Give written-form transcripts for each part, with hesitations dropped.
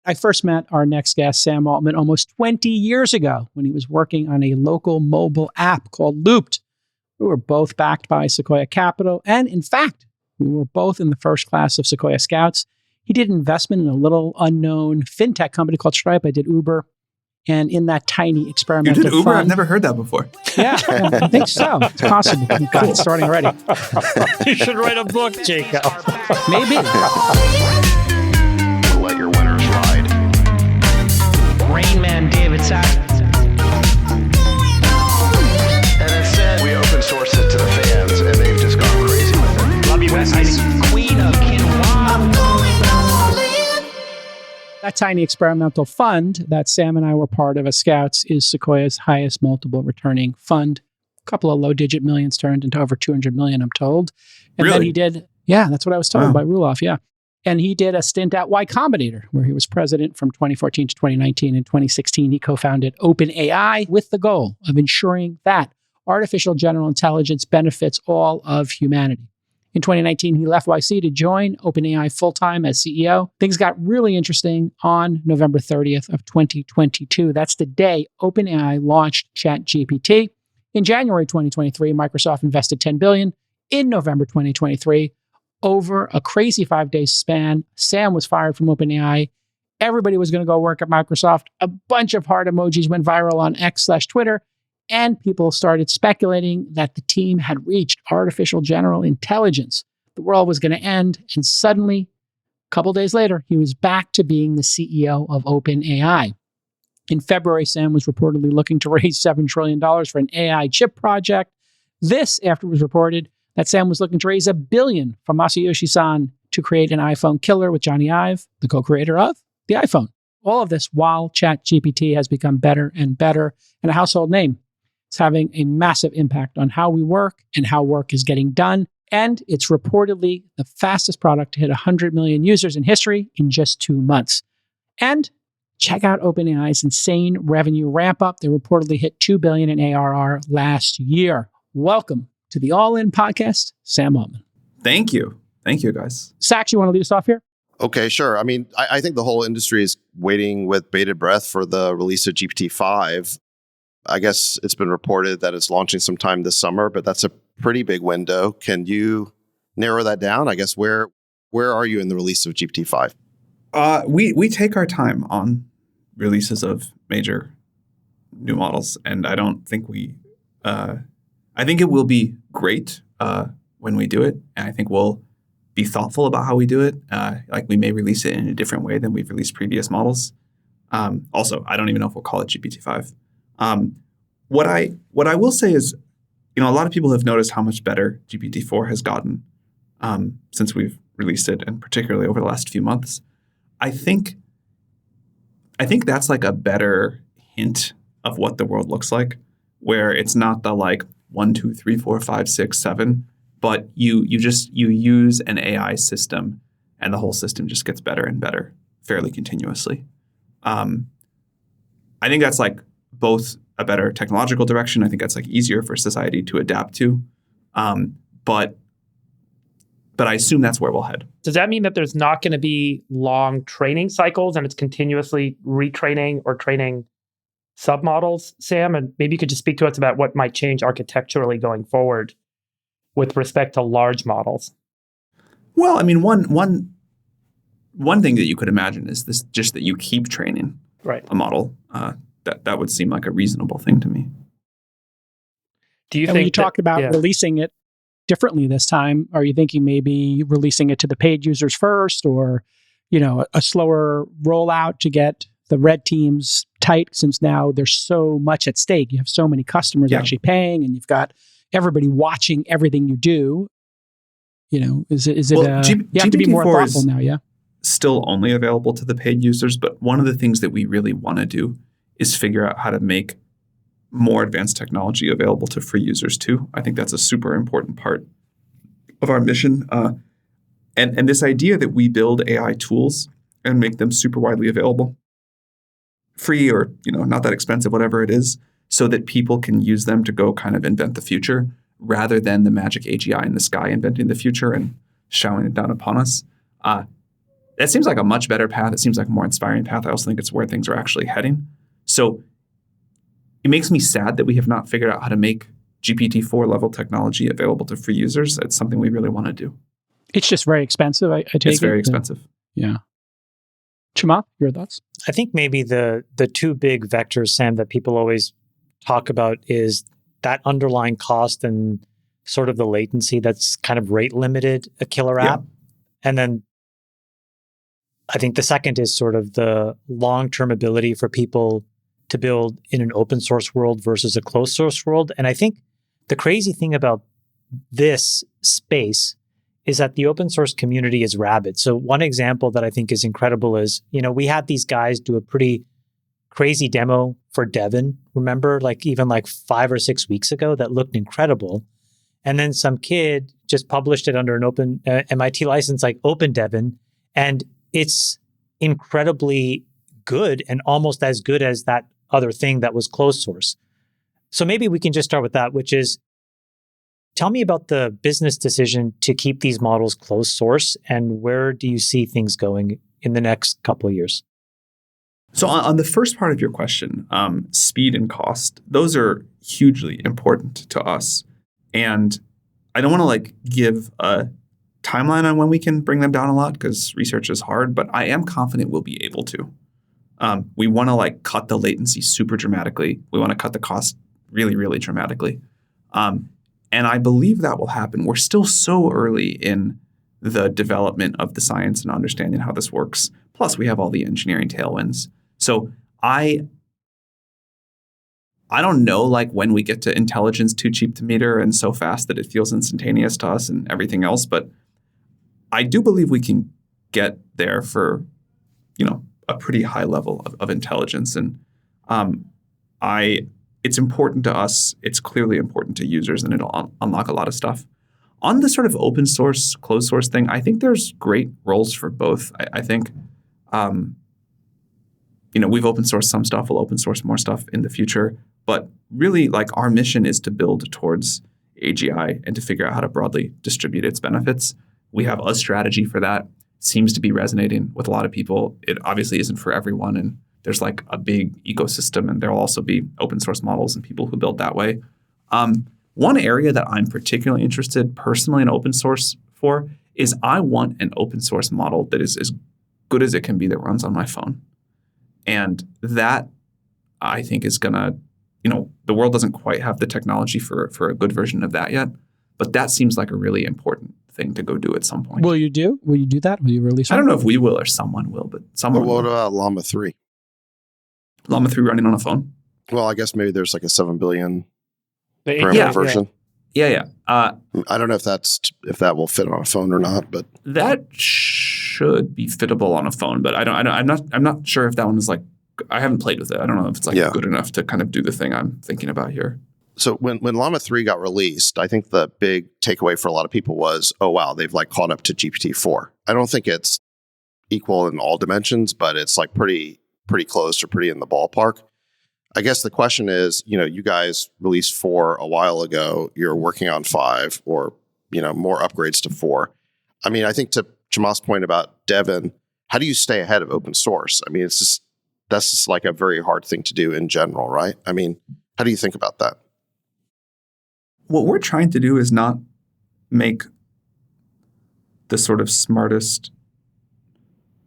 I first met our next guest, Sam Altman, almost 20 years ago when he was working on a local mobile app called Looped. We were both backed by Sequoia Capital. And in fact, we were both in the first class of Sequoia Scouts. He did investment in a little unknown fintech company called Stripe. I did Uber. And in that tiny experimental You did Uber? fund, I've never heard that before. Yeah, I think so. It's possible. God, it's starting already. You should write a book, Jacob. Maybe. Let your winners ride. Rain Man David Sack. And instead, we open source it to the fans, and they've just gone crazy with it. Love you, besties. Queen of Quinoa. That tiny experimental fund that Sam and I were part of as Scouts is Sequoia's highest multiple returning fund. A couple of low-digit millions turned into over 200 million, I'm told. And Really? then he did, yeah, that's what I was told Wow. by Ruloff, yeah. And he did a stint at Y Combinator, where he was president from 2014 to 2019. In 2016, he co-founded OpenAI with the goal of ensuring that artificial general intelligence benefits all of humanity. In 2019, he left YC to join OpenAI full-time as CEO. Things got really interesting on November 30th of 2022. That's the day OpenAI launched ChatGPT. In January 2023, Microsoft invested $10 billion. In November 2023, over a crazy 5-day span, Sam was fired from OpenAI. Everybody was going to go work at Microsoft. A bunch of heart emojis went viral on X/Twitter. And people started speculating that the team had reached artificial general intelligence. The world was going to end. And suddenly, a couple days later, he was back to being the CEO of OpenAI. In February, Sam was reportedly looking to raise $7 trillion for an AI chip project. This, after it was reported that Sam was looking to raise $1 billion from Masayoshi-san to create an iPhone killer with Johnny Ive, the co-creator of the iPhone. All of this while ChatGPT has become better and better and a household name. It's having a massive impact on how we work and how work is getting done. And it's reportedly the fastest product to hit 100 million users in history in just 2 months. And check out OpenAI's insane revenue ramp up. They reportedly hit $2 billion in ARR last year. Welcome to the All In Podcast, Sam Altman. Thank you. Thank you, guys. Sachs, you want to lead us off here? Okay, sure. I mean, I think the whole industry is waiting with bated breath for the release of GPT-5. I guess it's been reported that it's launching sometime this summer, but that's a pretty big window. Can you narrow that down? I guess where are you in the release of GPT-5? We take our time on releases of major new models, and I don't think I think it will be great when we do it, and I think we'll be thoughtful about how we do it. Like we may release it in a different way than we've released previous models. Also, I don't even know if we'll call it GPT-5. What I will say is, a lot of people have noticed how much better GPT-4 has gotten since we've released it, and particularly over the last few months. I think that's like a better hint of what the world looks like, where it's not the like 1, 2, 3, 4, 5, 6, 7, but you use an AI system, and the whole system just gets better and better fairly continuously. I think that's like both a better technological direction. I think that's like easier for society to adapt to. But I assume that's where we'll head. Does that mean that there's not going to be long training cycles and it's continuously retraining or training submodels, Sam? And maybe you could just speak to us about what might change architecturally going forward with respect to large models. Well, I mean, one thing that you could imagine is this: just that you keep training a model. That would seem like a reasonable thing to me. Do you and think when you talked about releasing it differently this time, are you thinking maybe releasing it to the paid users first, or a slower rollout to get the red teams tight, since now there's so much at stake? You have so many customers actually paying, and you've got everybody watching everything you do. Is it you have to be more thoughtful now, yeah? Still only available to the paid users, but one of the things that we really want to do is figure out how to make more advanced technology available to free users too. I think that's a super important part of our mission. And this idea that we build AI tools and make them super widely available, free or not that expensive, whatever it is, so that people can use them to go kind of invent the future, rather than the magic AGI in the sky inventing the future and showering it down upon us. that seems like a much better path. It seems like a more inspiring path. I also think it's where things are actually heading. So it makes me sad that we have not figured out how to make GPT-4 level technology available to free users. It's something we really want to do. It's just very expensive, I take it. It's very expensive. Yeah. Chamath, your thoughts? I think maybe the two big vectors, Sam, that people always talk about is that underlying cost and sort of the latency that's kind of rate limited a killer app. And then I think the second is sort of the long-term ability for people to build in an open source world versus a closed source world. And I think the crazy thing about this space is that the open source community is rabid. So one example that I think is incredible is, we had these guys do a pretty crazy demo for Devin, remember, even 5 or 6 weeks ago that looked incredible. And then some kid just published it under an open MIT license like OpenDevin, and it's incredibly good and almost as good as that other thing that was closed source. So maybe we can just start with that, which is, tell me about the business decision to keep these models closed source, and where do you see things going in the next couple of years? So on the first part of your question, speed and cost, those are hugely important to us. And I don't want to give a timeline on when we can bring them down a lot because research is hard, but I am confident we'll be able to. We want to cut the latency super dramatically. We want to cut the cost really, really dramatically. And I believe that will happen. We're still so early in the development of the science and understanding how this works. Plus, we have all the engineering tailwinds. So I don't know when we get to intelligence too cheap to meter and so fast that it feels instantaneous to us and everything else, but I do believe we can get there for, a pretty high level of intelligence. And it's important to us. It's clearly important to users, and it'll unlock a lot of stuff. On the sort of open source, closed source thing, I think there's great roles for both. I think, we've open sourced some stuff. We'll open source more stuff in the future. But really, our mission is to build towards AGI and to figure out how to broadly distribute its benefits. We have a strategy for that. It seems to be resonating with a lot of people. It obviously isn't for everyone, and there's a big ecosystem, and there will also be open source models and people who build that way. One area that I'm particularly interested personally in open source for is I want an open source model that is as good as it can be that runs on my phone. And that, I think, is going to, the world doesn't quite have the technology for a good version of that yet, but that seems like a really important thing to go do at some point. Will you do that? Will you release one? I don't know if we will or someone will, but someone will. What about Llama 3? Llama 3 running on a phone? Well, I guess maybe there's a 7 billion The parameter version. Yeah. I don't know if that will fit on a phone or not, but that should be fittable on a phone. But I'm not sure if that one is I haven't played with it. I don't know if it's good enough to kind of do the thing I'm thinking about here. So when Llama 3 got released, I think the big takeaway for a lot of people was, oh wow, they've caught up to GPT-4. I don't think it's equal in all dimensions, but it's pretty close or pretty in the ballpark. I guess the question is, you guys released 4 a while ago. You're working on 5 or, more upgrades to 4. I mean, I think to Chamath's point about Devin, how do you stay ahead of open source? I mean, that's just a very hard thing to do in general, right? I mean, how do you think about that? What we're trying to do is not make the sort of smartest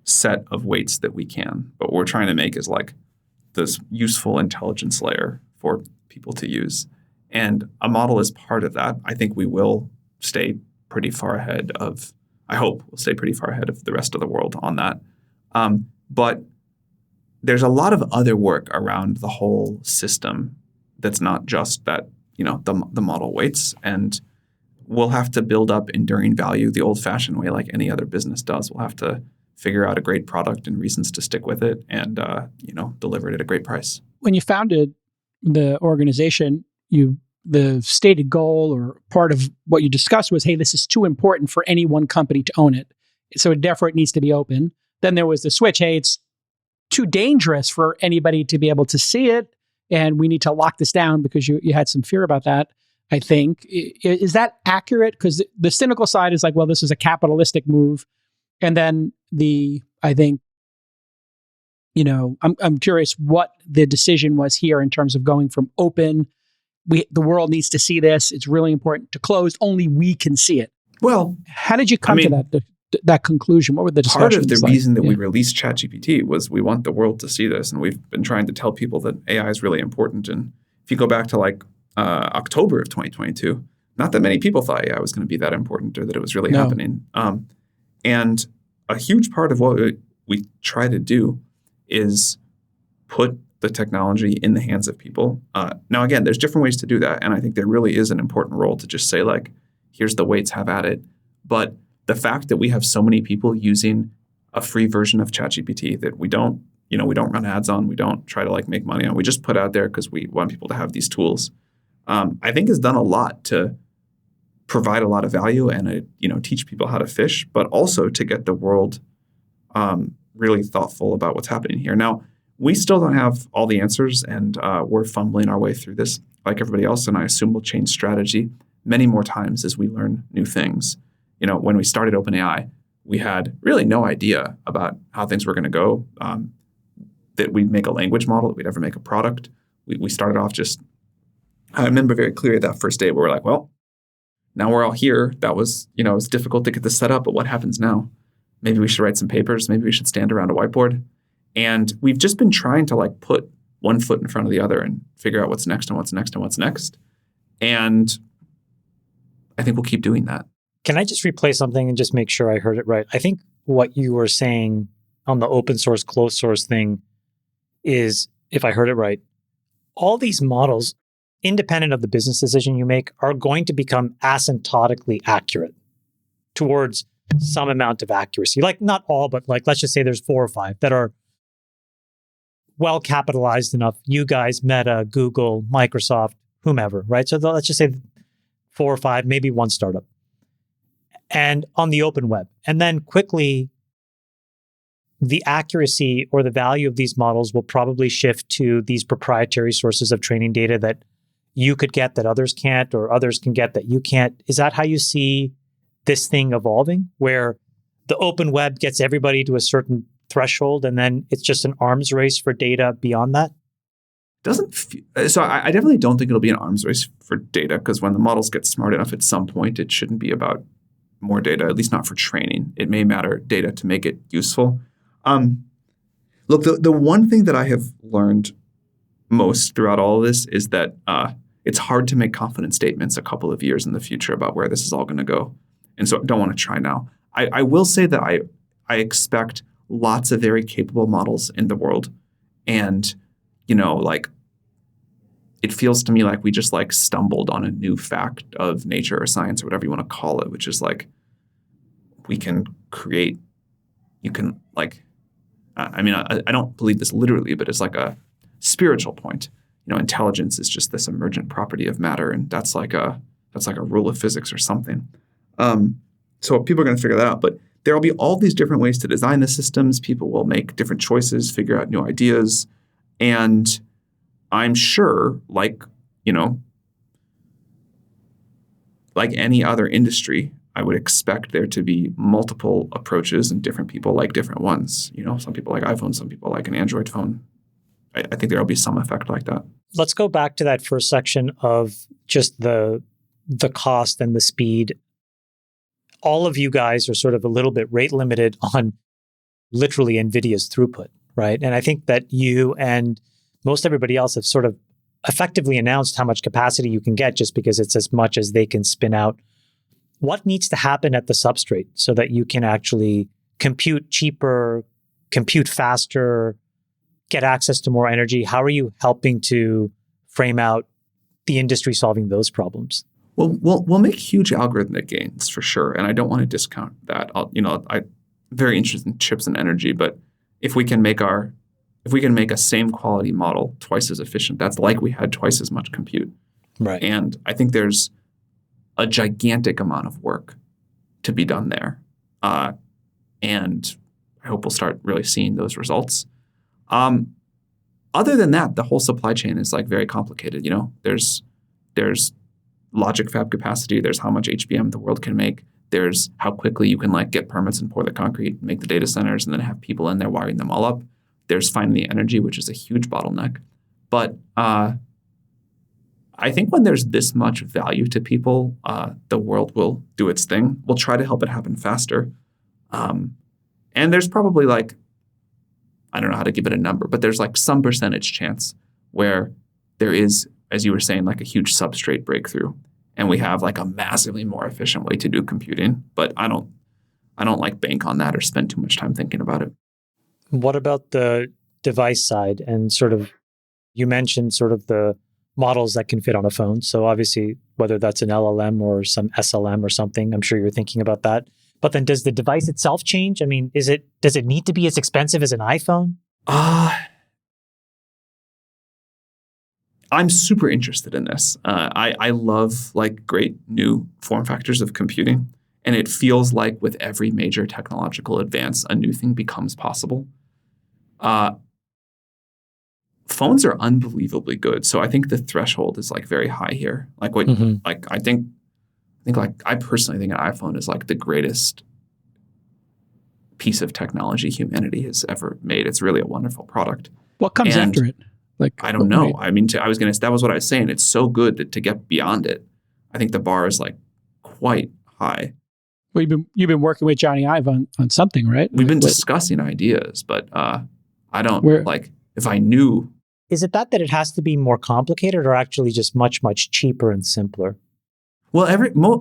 set of weights that we can. But what we're trying to make is this useful intelligence layer for people to use. And a model is part of that. I think we will stay pretty far ahead of, I hope we'll stay pretty far ahead of the rest of the world on that. But there's a lot of other work around the whole system that's not just that, the model weights. And we'll have to build up enduring value the old-fashioned way like any other business does. We'll have to figure out a great product and reasons to stick with it and, deliver it at a great price. When you founded the organization, the stated goal or part of what you discussed was, hey, this is too important for any one company to own it. So therefore it needs to be open. Then there was the switch. Hey, it's too dangerous for anybody to be able to see it. And we need to lock this down because you had some fear about that, I think. Is that accurate? Because the cynical side is well, this is a capitalistic move. And then I think, I'm curious what the decision was here in terms of going from open. The world needs to see this. It's really important to closed. Only we can see it. Well, How did you come to that conclusion? What were the discussions part of the like? reason that we released ChatGPT was we want the world to see this, and we've been trying to tell people that AI is really important. And if you go back to October of 2022, not that many people thought AI was going to be that important or that it was really happening. And a huge part of what we try to do is put the technology in the hands of people. Now, again, there's different ways to do that. And I think there really is an important role to just say, here's the weights, have at it. But the fact that we have so many people using a free version of ChatGPT that we don't run ads on, we don't try to make money on, we just put out there because we want people to have these tools, I think has done a lot to provide a lot of value and teach people how to fish, but also to get the world really thoughtful about what's happening here. Now, we still don't have all the answers, and we're fumbling our way through this like everybody else, and I assume we'll change strategy many more times as we learn new things. When we started OpenAI, we had really no idea about how things were going to go, that we'd make a language model, that we'd ever make a product. We started off I remember very clearly that first day where we're like, well, now we're all here. That was, it was difficult to get this set up, but what happens now? Maybe we should write some papers. Maybe we should stand around a whiteboard. And we've just been trying to put one foot in front of the other and figure out what's next and what's next and what's next. And I think we'll keep doing that. Can I just replay something and just make sure I heard it right? I think what you were saying on the open source, closed source thing is, if I heard it right, all these models, independent of the business decision you make, are going to become asymptotically accurate towards some amount of accuracy. Not all, but let's just say there's 4 or 5 that are well capitalized enough. You guys, Meta, Google, Microsoft, whomever, right? So let's just say 4 or 5, maybe 1 startup. And on the open web. And then quickly, the accuracy or the value of these models will probably shift to these proprietary sources of training data that you could get that others can't, or others can get that you can't. Is that how you see this thing evolving, where the open web gets everybody to a certain threshold and then it's just an arms race for data beyond that? So I definitely don't think it'll be an arms race for data, because when the models get smart enough at some point, it shouldn't be about more data, at least not for training. It may matter data to make it useful. Look, the one thing that I have learned most throughout all of this is that it's hard to make confident statements a couple of years in the future about where this is all going to go. And so I don't want to try now. I will say that I expect lots of very capable models in the world. And, it feels to me like we just stumbled on a new fact of nature or science or whatever you want to call it, which is we can create, you can I don't believe this literally, but it's a spiritual point. Intelligence is just this emergent property of matter, and that's like a rule of physics or something. So people are going to figure that out, but there will be all these different ways to design the systems. People will make different choices, figure out new ideas, and I'm sure, like any other industry, I would expect there to be multiple approaches and different people like different ones. Some people like iPhones, some people like an Android phone. I think there will be some effect like that. Let's go back to that first section of just the cost and the speed. All of you guys are sort of a little bit rate limited on literally NVIDIA's throughput, right? And I think that you and most everybody else have sort of effectively announced how much capacity you can get just because it's as much as they can spin out. What needs to happen at the substrate so that you can actually compute cheaper, compute faster, get access to more energy? How are you helping to frame out the industry solving those problems? Well, we'll make huge algorithmic gains for sure, and I don't want to discount that. I'm very interested in chips and energy, but if we can make a same quality model twice as efficient, that's like we had twice as much compute. Right. And I think there's a gigantic amount of work to be done there, and I hope we'll start really seeing those results. Other than that, the whole supply chain is very complicated. There's logic fab capacity. There's how much HBM the world can make. There's how quickly you can like get permits and pour the concrete, make the data centers, and then have people in there wiring them all up. There's finding the energy, which is a huge bottleneck. But I think when there's this much value to people, the world will do its thing. We'll try to help it happen faster. And there's probably like, I don't know how to give it a number, but there's like some percentage chance where there is, as you were saying, like a huge substrate breakthrough. And we have like a massively more efficient way to do computing. But I don't like bank on that or spend too much time thinking about it. What about the device side and sort of, you mentioned sort of the models that can fit on a phone. So obviously, whether that's an LLM or some SLM or something, I'm sure you're thinking about that. But then does the device itself change? I mean, does it need to be as expensive as an iPhone? I'm super interested in this. I love like great new form factors of computing. And it feels like with every major technological advance, a new thing becomes possible. Phones are unbelievably good. So I think the threshold is like very high here. Like what, like I think like I personally think an iPhone is like the greatest piece of technology humanity has ever made. It's really a wonderful product. What comes after it? Like I don't know. I mean, that was what I was saying. It's so good that to get beyond it, I think the bar is like quite high. Well, you've been working with Johnny Ive on something, right? We've been discussing ideas, but I don't like if I knew. Is it that it has to be more complicated or actually just much, much cheaper and simpler? Well,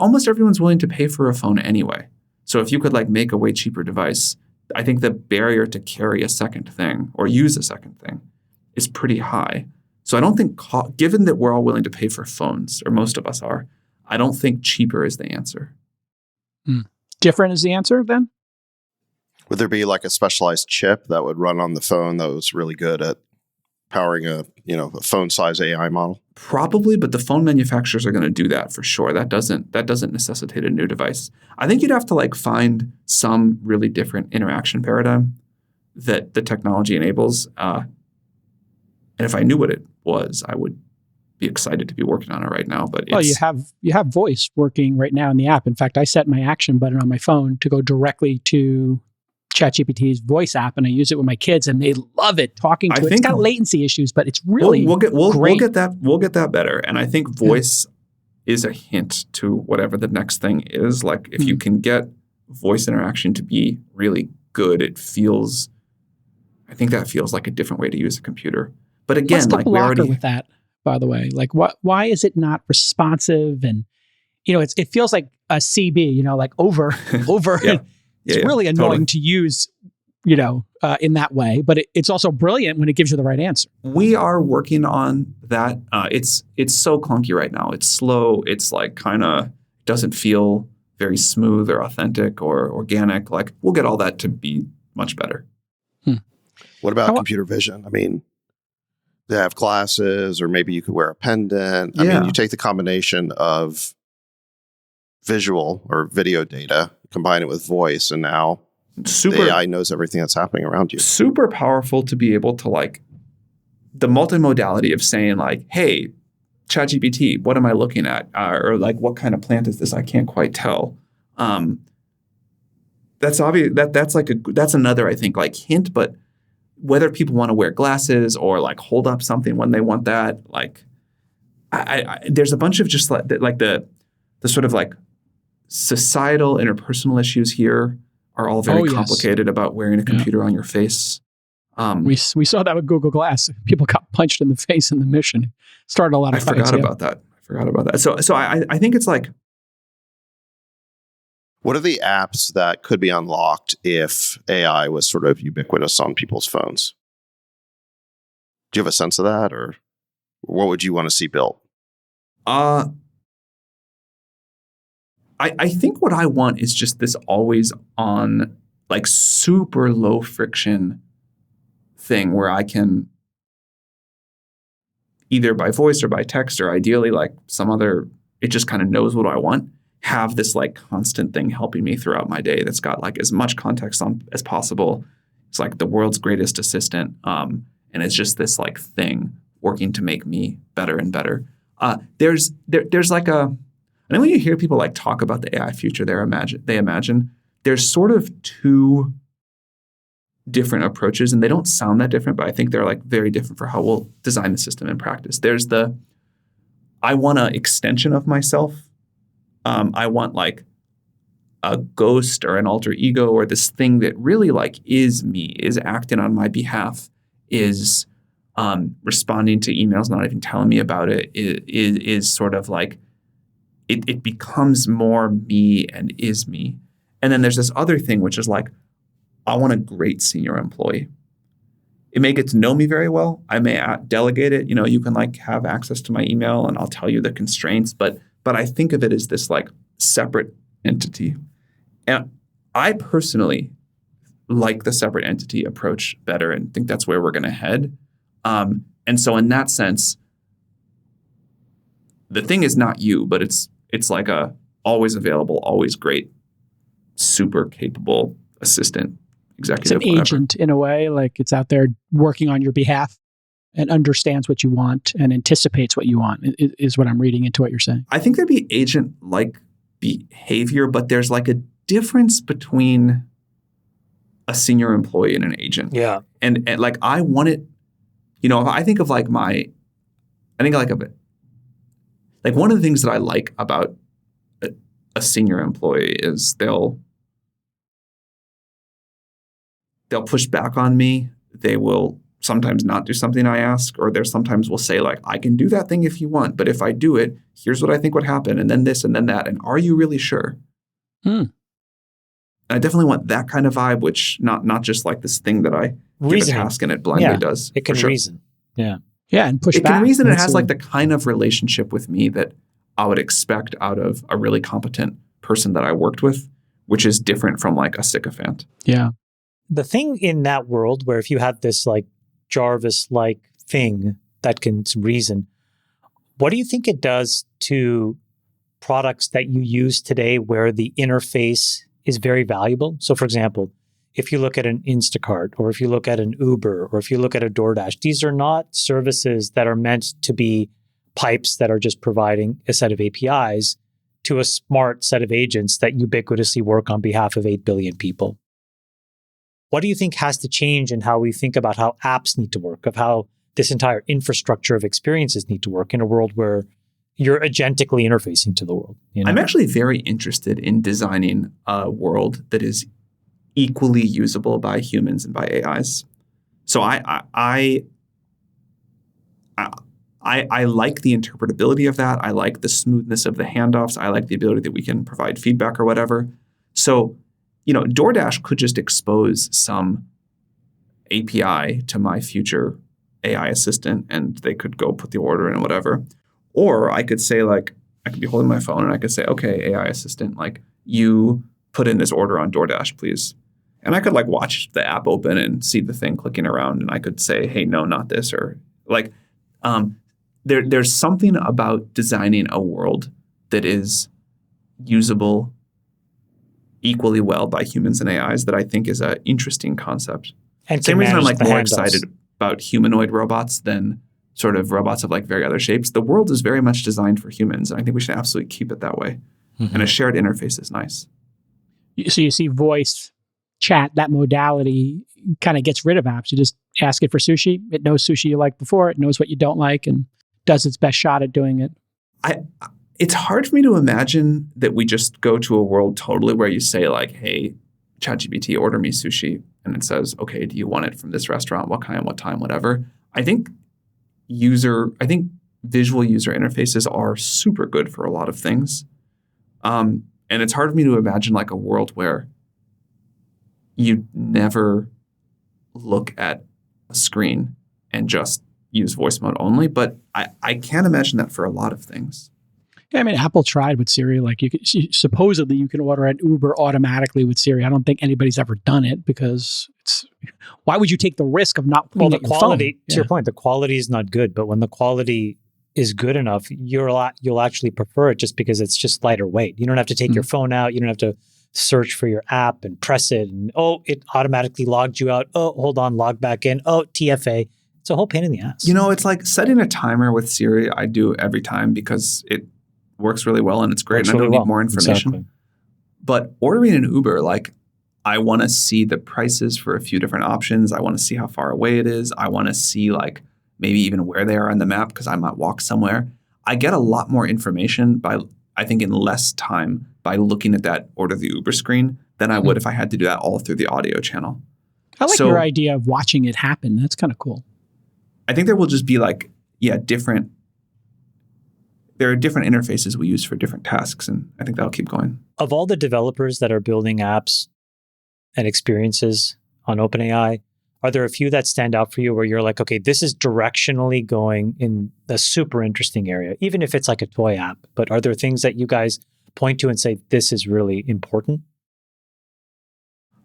almost everyone's willing to pay for a phone anyway. So if you could like make a way cheaper device, I think the barrier to carry a second thing or use a second thing is pretty high. So I don't think, given that we're all willing to pay for phones, or most of us are, I don't think cheaper is the answer. Different is the answer then? Would there be like a specialized chip that would run on the phone that was really good at powering a phone-size AI model? Probably, but the phone manufacturers are going to do that for sure. That doesn't necessitate a new device. I think you'd have to like find some really different interaction paradigm that the technology enables. And if I knew what it was, I would be excited to be working on it right now. But you have voice working right now in the app. In fact, I set my action button on my phone to go directly to ChatGPT's voice app, and I use it with my kids, and they love it. Talking to it, it's got latency issues, but it's really great. We'll get that better. And I think voice is a hint to whatever the next thing is. Like if you can get voice interaction to be really good, I think that feels like a different way to use a computer. But again, what's the like blocker with that, by the way? Like why is it not responsive? And it feels like a CB, like over. It's really annoying to use, in that way, but it's also brilliant when it gives you the right answer. We are working on that. It's so clunky right now. It's slow. It's like kind of doesn't feel very smooth or authentic or organic. Like we'll get all that to be much better. What about computer vision? I mean, they have glasses, or maybe you could wear a pendant. I mean, you take the combination of visual or video data, combine it with voice, and now the AI knows everything that's happening around you. Super powerful to be able to like the multimodality of saying like, hey, ChatGPT, what am I looking at? Or like, what kind of plant is this? I can't quite tell. That's obvious. That's another, I think, like hint, but whether people want to wear glasses or like hold up something when they want that, like there's a bunch of just like the sort of like societal interpersonal issues here are all very complicated about wearing a computer on your face. We saw that with Google Glass. People got punched in the face in the mission. Started a lot of fights. I forgot about that. So I think it's like, what are the apps that could be unlocked if AI was sort of ubiquitous on people's phones? Do you have a sense of that, or what would you want to see built? I think what I want is just this always on, like super low friction thing where I can either by voice or by text or ideally like some other, it just kind of knows what I want, have this like constant thing helping me throughout my day that's got like as much context on as possible. It's like the world's greatest assistant. And it's just this like thing working to make me better and better. There's like And then when you hear people like talk about the AI future, they imagine there's sort of two different approaches, and they don't sound that different, but I think they're like very different for how we'll design the system in practice. There's I want an extension of myself. I want like a ghost or an alter ego or this thing that really like is me, is acting on my behalf, is responding to emails, not even telling me about it, is sort of like, it becomes more me and is me. And then there's this other thing, which is like, I want a great senior employee. It may get to know me very well. I may delegate it. You can like have access to my email and I'll tell you the constraints, but I think of it as this like separate entity. And I personally like the separate entity approach better and think that's where we're going to head. And so in that sense, the thing is not you, but it's like a always available, always great, super capable assistant, executive, it's an agent in a way, like it's out there working on your behalf and understands what you want and anticipates what you want, is what I'm reading into what you're saying. I think there'd be agent-like behavior, but there's like a difference between a senior employee and an agent. Yeah. And like I want it, if I think of like I think like of it. Like one of the things that I like about a senior employee is they'll push back on me. They will sometimes not do something I ask, or they sometimes will say like, I can do that thing if you want, but if I do it, here's what I think would happen, and then this and then that. And are you really sure? And I definitely want that kind of vibe, which not just like this thing that I give a task and it blindly does. It can reason. Yeah. Yeah, and push it back. It can reason. It has like the kind of relationship with me that I would expect out of a really competent person that I worked with, which is different from like a sycophant. Yeah. The thing in that world where if you have this like Jarvis-like thing that can reason, what do you think it does to products that you use today where the interface is very valuable? So for example, if you look at an Instacart or if you look at an Uber or if you look at a DoorDash, these are not services that are meant to be pipes that are just providing a set of APIs to a smart set of agents that ubiquitously work on behalf of 8 billion people. What do you think has to change in how we think about how apps need to work, of how this entire infrastructure of experiences need to work in a world where you're agentically interfacing to the world? I'm actually very interested in designing a world that is equally usable by humans and by AIs. So I like the interpretability of that. I like the smoothness of the handoffs. I like the ability that we can provide feedback or whatever. So, DoorDash could just expose some API to my future AI assistant and they could go put the order in and whatever. Or I could say like, I could be holding my phone and I could say, okay, AI assistant, like you put in this order on DoorDash, please. And I could like watch the app open and see the thing clicking around and I could say, hey, no, not this. Or like, there's something about designing a world that is usable equally well by humans and AIs that I think is an interesting concept. And same reason I'm like more handoffs. excited about humanoid robots than sort of robots of like very other shapes. The world is very much designed for humans. And I think we should absolutely keep it that way. And a shared interface is nice. So you see voice chat, that modality kind of gets rid of apps. You just ask it for sushi. It knows sushi you liked before. It knows what you don't like and does its best shot at doing it. It's hard for me to imagine that we just go to a world totally where you say like, hey, ChatGPT, order me sushi. And it says, okay, do you want it from this restaurant? What kind, what time, whatever. I think visual user interfaces are super good for a lot of things. And it's hard for me to imagine like a world where you never look at a screen and just use voice mode only. But I can't imagine that for a lot of things. Yeah, I mean, Apple tried with Siri. Like, supposedly you can order an Uber automatically with Siri. I don't think anybody's ever done it because why would you take the risk of not putting the quality, to your point, the quality is not good. But when the quality is good enough, you'll actually prefer it just because it's just lighter weight. You don't have to take your phone out. You don't have to search for your app and press it. And it automatically logged you out. Oh, hold on, log back in. Oh, TFA. It's a whole pain in the ass. It's like setting a timer with Siri. I do every time because works really well and it's great Works and I don't really need more information. Exactly. But ordering an Uber, like I want to see the prices for a few different options. I want to see how far away it is. I want to see like maybe even where they are on the map because I might walk somewhere. I get a lot more information by, I think, in less time by looking at that order the Uber screen than I would if I had to do that all through the audio channel. I like your idea of watching it happen. That's kind of cool. I think there will just be like, different. There are different interfaces we use for different tasks, and I think that'll keep going. Of all the developers that are building apps and experiences on OpenAI, are there a few that stand out for you where you're like, okay, this is directionally going in a super interesting area, even if it's like a toy app? But are there things that you guys point to and say, this is really important?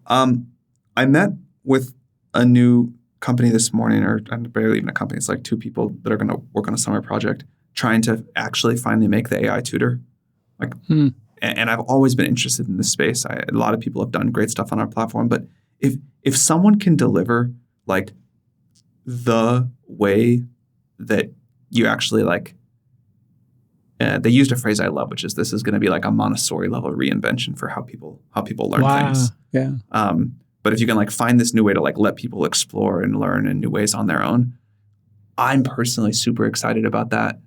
I met with a new company this morning, or barely even a company. It's like two people that are going to work on a summer project, trying to actually finally make the AI tutor. Like, and I've always been interested in this space. A lot of people have done great stuff on our platform, but if someone can deliver like the way that you actually like, they used a phrase I love, which is this is going to be like a Montessori level reinvention for how people learn things. Yeah. But if you can like find this new way to like let people explore and learn in new ways on their own, I'm personally super excited about that.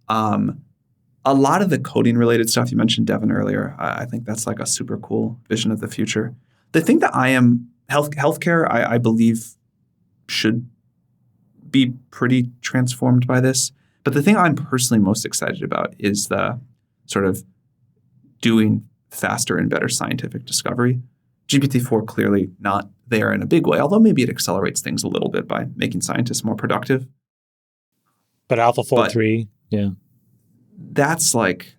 A lot of the coding related stuff you mentioned, Devin, earlier, I think that's like a super cool vision of the future. The thing that healthcare, I believe should be pretty transformed by this. But the thing I'm personally most excited about is the sort of doing faster and better scientific discovery. GPT-4 clearly not there in a big way, although maybe it accelerates things a little bit by making scientists more productive. But AlphaFold 3, yeah. That's like...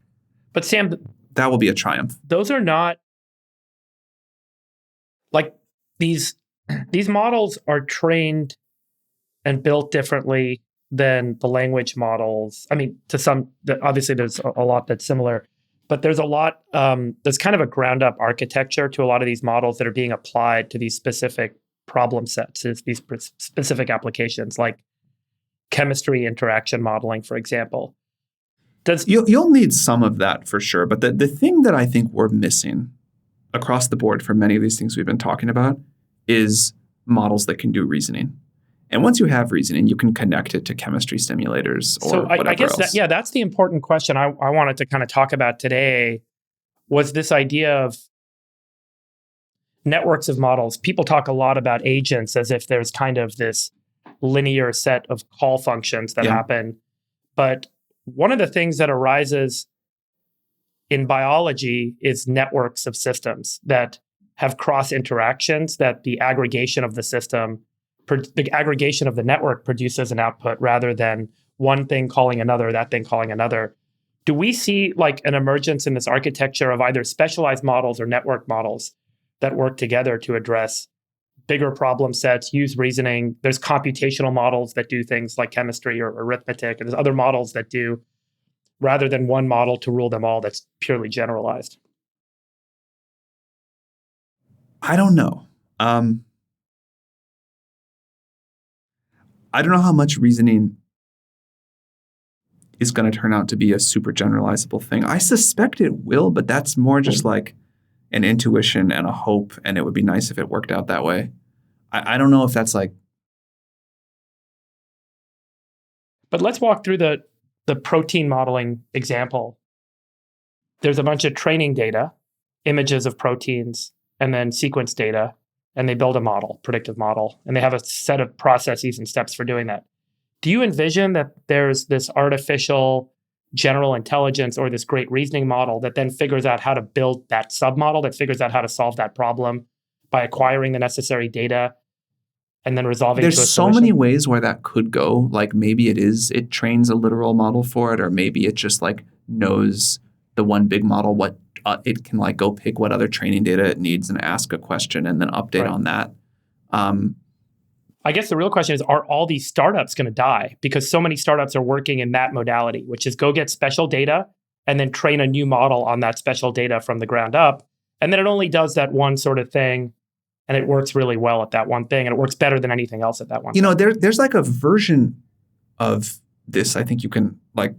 But Sam... That will be a triumph. Those are not... Like, these models are trained and built differently than the language models. I mean, to some... Obviously, there's a lot that's similar. But there's a lot, there's kind of a ground up architecture to a lot of these models that are being applied to these specific problem sets, these specific applications like chemistry interaction modeling, for example. You'll need some of that for sure. But the thing that I think we're missing across the board for many of these things we've been talking about is models that can do reasoning. And once you have reasoning, you can connect it to chemistry simulators or whatever I guess else. That's the important question I wanted to kind of talk about today was this idea of networks of models. People talk a lot about agents as if there's kind of this linear set of call functions that happen. But one of the things that arises in biology is networks of systems that have cross interactions, that the aggregation of the system the aggregation of the network produces an output rather than one thing calling another, that thing calling another. Do we see like an emergence in this architecture of either specialized models or network models that work together to address bigger problem sets, use reasoning? There's computational models that do things like chemistry or arithmetic, and there's other models that do, rather than one model to rule them all that's purely generalized. I don't know. I don't know how much reasoning is going to turn out to be a super generalizable thing. I suspect it will, but that's more just like an intuition and a hope, and it would be nice if it worked out that way. I don't know if that's like... But let's walk through the protein modeling example. There's a bunch of training data, images of proteins, and then sequence data. And they build a model, predictive model, and they have a set of processes and steps for doing that. Do you envision that there's this artificial general intelligence or this great reasoning model that then figures out how to build that submodel, that figures out how to solve that problem by acquiring the necessary data and then resolving it to a There's solution? so many ways where that could go. Like maybe it trains a literal model for it, or maybe it just like knows the one big model, what it can like go pick what other training data it needs and ask a question and then update on that. I guess the real question is, are all these startups going to die? Because so many startups are working in that modality, which is go get special data and then train a new model on that special data from the ground up. And then it only does that one sort of thing, and it works really well at that one thing, and it works better than anything else at that one thing. You know, there's like a version of this I think you can like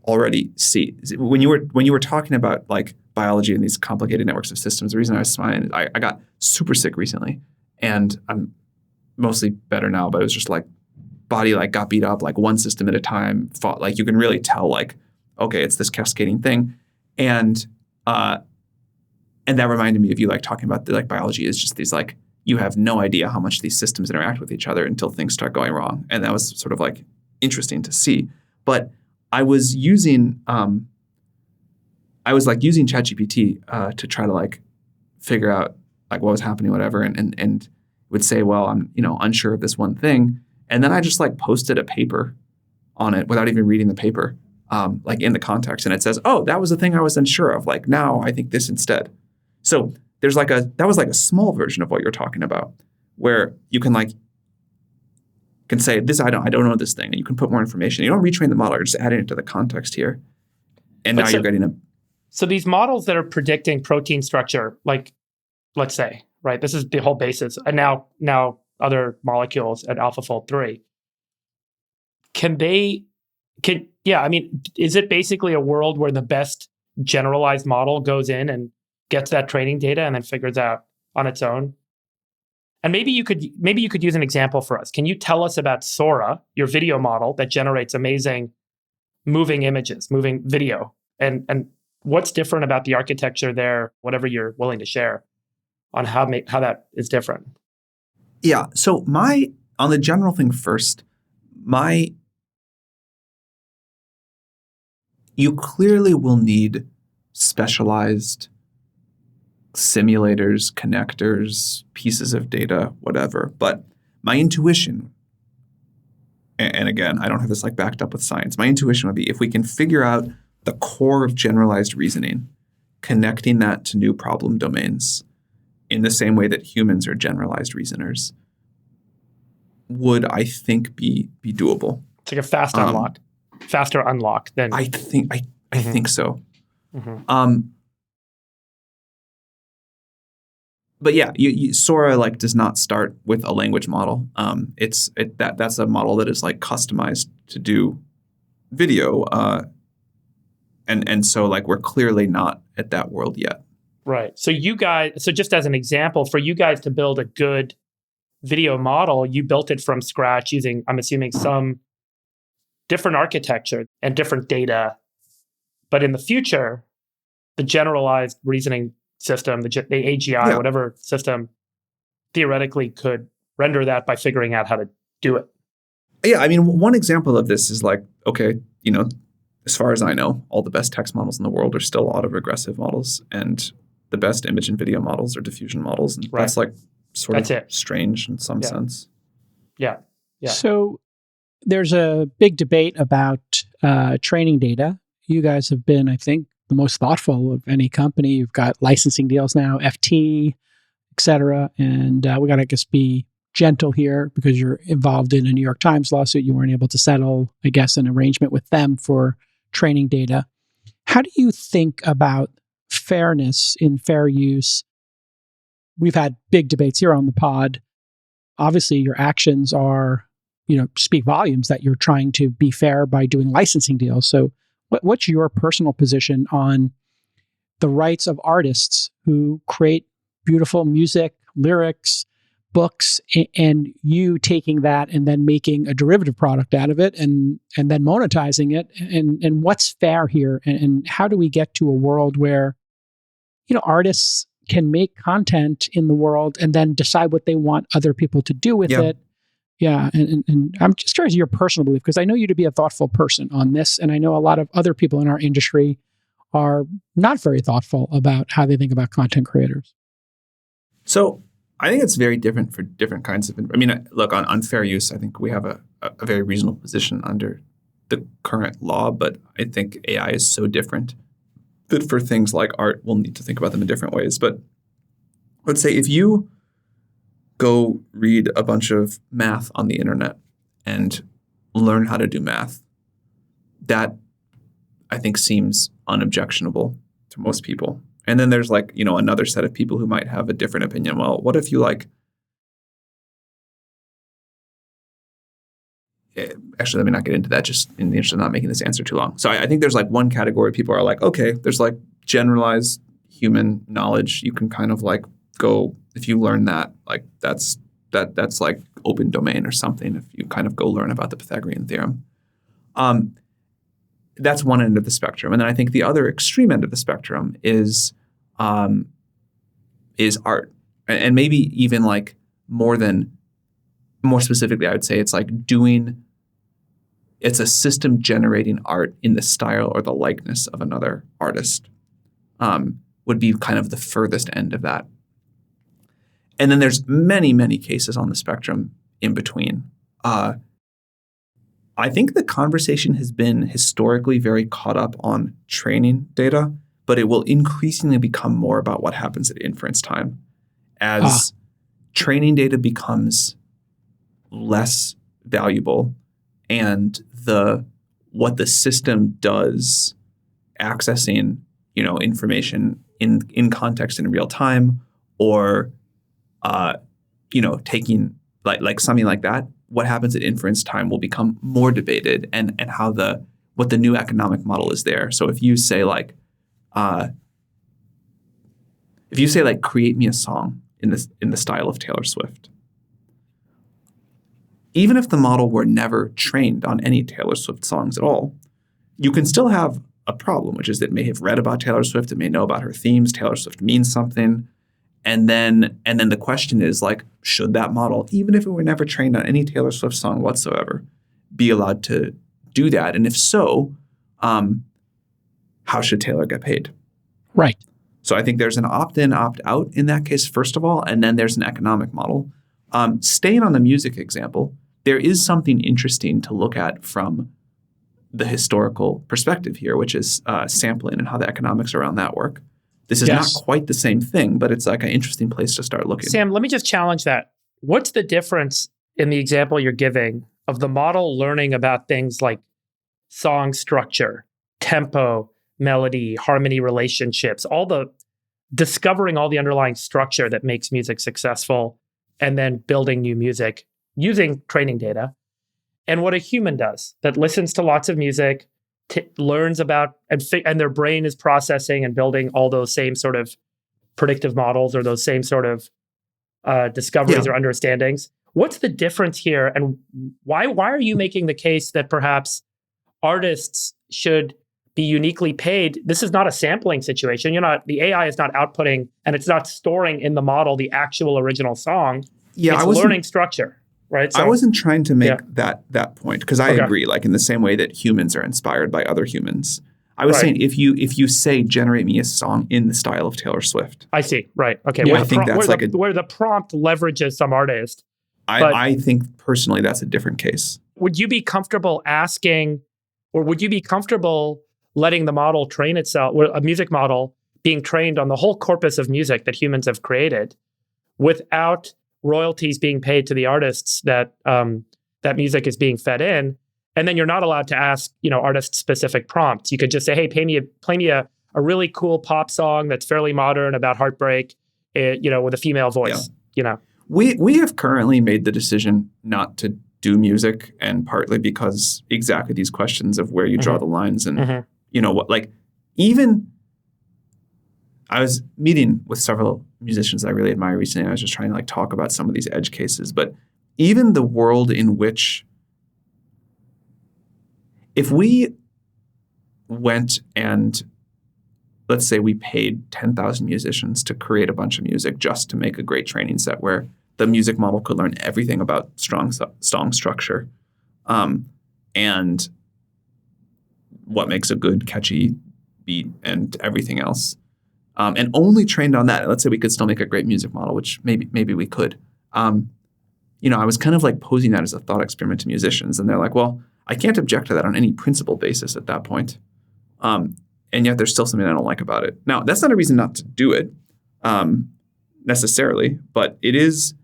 already see. When you were talking about like biology and these complicated networks of systems, the reason I was smiling is I got super sick recently, and I'm mostly better now, but it was just like body like got beat up like one system at a time, fought, like you can really tell like, okay, it's this cascading thing. And that reminded me of you like talking about the like biology is just these like, you have no idea how much these systems interact with each other until things start going wrong. And that was sort of like interesting to see. But I was using ChatGPT to try to like figure out like what was happening, whatever, and would say, well, I'm unsure of this one thing. And then I just like posted a paper on it without even reading the paper, like in the context. And it says, oh, that was the thing I was unsure of. Like now I think this instead. So there's like that was like a small version of what you're talking about, where you can say this, I don't know this thing, and you can put more information. You don't retrain the model, you're just adding it to the context here. And now you're getting a. So these models that are predicting protein structure, like let's say, right, this is the whole basis. And now other molecules at AlphaFold 3. Is it basically a world where the best generalized model goes in and gets that training data and then figures out on its own? And maybe you could use an example for us. Can you tell us about Sora, your video model that generates amazing moving images, moving video, and what's different about the architecture there, whatever you're willing to share on how that is different? Yeah. So on the general thing first, you clearly will need specialized simulators, connectors, pieces of data, whatever. But my intuition, and again, I don't have this like backed up with science, my intuition would be if we can figure out the core of generalized reasoning, connecting that to new problem domains in the same way that humans are generalized reasoners, would, I think, be doable. It's like a faster unlock than I think so. Mm-hmm. But yeah, Sora like does not start with a language model. That's a model that is like customized to do video, and so like we're clearly not at that world yet. Right. So just as an example, for you guys to build a good video model, you built it from scratch using, I'm assuming, some different architecture and different data. But in the future, the generalized reasoning system, the AGI, whatever system, theoretically could render that by figuring out how to do it. Yeah, I mean, one example of this is like, okay, as far as I know, all the best text models in the world are still autoregressive models, and the best image and video models are diffusion models. And that's like sort of strange in some sense. Yeah. So there's a big debate about training data. You guys have been, I think, the most thoughtful of any company. You've got licensing deals now, FT, et cetera. And we got to just be gentle here because you're involved in a New York Times lawsuit. You weren't able to settle, I guess, an arrangement with them for training data. How do you think about fairness in fair use? We've had big debates here on the pod. Obviously, your actions are, speak volumes that you're trying to be fair by doing licensing deals. So what's your personal position on the rights of artists who create beautiful music, lyrics, books, and you taking that and then making a derivative product out of it and then monetizing it? And what's fair here? And how do we get to a world where, artists can make content in the world and then decide what they want other people to do with it? Yeah. And I'm just curious your personal belief, because I know you to be a thoughtful person on this. And I know a lot of other people in our industry are not very thoughtful about how they think about content creators. So I think it's very different for different kinds of, look, on fair use, I think we have a very reasonable position under the current law, but I think AI is so different that for things like art, we'll need to think about them in different ways. But let's say if you go read a bunch of math on the internet and learn how to do math, that I think seems unobjectionable to most people. And then there's like, another set of people who might have a different opinion. Well, what if you actually, let me not get into that just in the interest of not making this answer too long. So I think there's like one category people are like, okay, there's like generalized human knowledge. You can kind of like go, if you learn that, like that's like open domain or something. If you kind of go learn about the Pythagorean theorem. That's one end of the spectrum. And then I think the other extreme end of the spectrum is art. And maybe even like more specifically, I would say it's like it's a system generating art in the style or the likeness of another artist, would be kind of the furthest end of that. And then there's many, many cases on the spectrum in between. I think the conversation has been historically very caught up on training data, but it will increasingly become more about what happens at inference time. As training data becomes less valuable and what the system does accessing, information in context in real time, or taking like something like that, what happens at inference time will become more debated, and how what the new economic model is there. So if you say like create me a song in the style of Taylor Swift, even if the model were never trained on any Taylor Swift songs at all, you can still have a problem, which is that it may have read about Taylor Swift, it may know about her themes, Taylor Swift means something. And then the question is like, should that model, even if it were never trained on any Taylor Swift song whatsoever, be allowed to do that? And if so, how should Taylor get paid? Right. So I think there's an opt-in, opt-out in that case, first of all, and then there's an economic model. Staying on the music example, there is something interesting to look at from the historical perspective here, which is sampling and how the economics around that work. This is not quite the same thing, but it's like an interesting place to start looking. Sam, let me just challenge that. What's the difference in the example you're giving of the model learning about things like song structure, tempo, melody, harmony relationships, discovering all the underlying structure that makes music successful, and then building new music using training data, and what a human does that listens to lots of music, learns about, and their brain is processing and building all those same sort of predictive models or those same sort of discoveries or understandings. What's the difference here, and why are you making the case that perhaps artists should be uniquely paid? This is not a sampling situation. The AI is not outputting and it's not storing in the model the actual original song. It's learning structure. Right. So, I wasn't trying to make that point, because I agree, like in the same way that humans are inspired by other humans. I was saying if you say generate me a song in the style of Taylor Swift. I see. Right. Okay. Yeah, I think that's where the prompt leverages some artist. I think personally that's a different case. Would you be comfortable asking, or would you be comfortable letting the model train itself, a music model being trained on the whole corpus of music that humans have created, without royalties being paid to the artists that that music is being fed in, and then you're not allowed to ask, artist-specific prompts? You could just say, "Hey, play me a really cool pop song that's fairly modern about heartbreak, with a female voice." Yeah. We have currently made the decision not to do music, and partly because exactly these questions of where you draw the lines, and even I was meeting with several musicians that I really admire recently. I was just trying to talk about some of these edge cases, but even the world in which, if we went and let's say we paid 10,000 musicians to create a bunch of music just to make a great training set where the music model could learn everything about song structure, and what makes a good catchy beat and everything else. And only trained on that, let's say we could still make a great music model, which maybe we could. I was kind of posing that as a thought experiment to musicians, and they're like, well, I can't object to that on any principle basis at that point. And yet there's still something I don't like about it. Now, that's not a reason not to do it necessarily, but it is.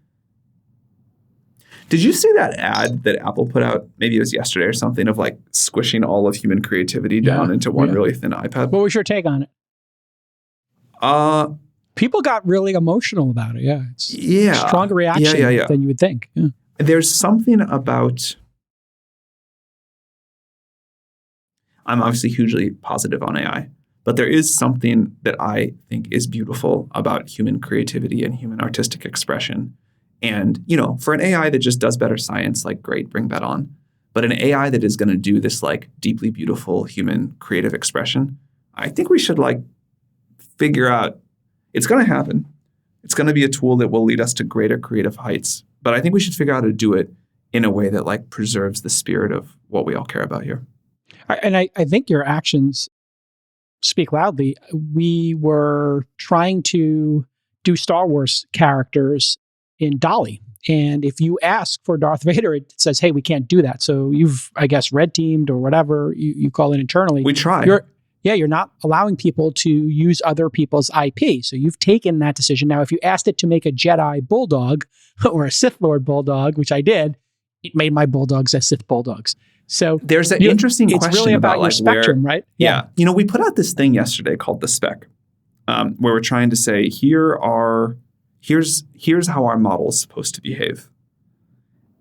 Did you see that ad that Apple put out? Maybe it was yesterday or something, of squishing all of human creativity down into one really thin iPad. What was your take on it? People got really emotional about it. Yeah. It's a stronger reaction than you would think. Yeah. There's something about I'm obviously hugely positive on AI. But there is something that I think is beautiful about human creativity and human artistic expression. And, for an AI that just does better science, like, great, bring that on. But an AI that is going to do this, like, deeply beautiful human creative expression, I think we should, like, figure out, it's going to happen. It's going to be a tool that will lead us to greater creative heights. But I think we should figure out how to do it in a way that, like, preserves the spirit of what we all care about here. And I think your actions speak loudly. We were trying to do Star Wars characters in DALL-E. And if you ask for Darth Vader, it says, hey, we can't do that. So you've, I guess, red teamed or whatever you call it internally. We try. You're not allowing people to use other people's IP. So you've taken that decision. Now, if you asked it to make a Jedi bulldog or a Sith Lord bulldog, which I did, it made my bulldogs as Sith bulldogs. So there's an interesting question. It's really about your like spectrum, right? Yeah. We put out this thing yesterday called the spec, where we're trying to say, here's how our model is supposed to behave.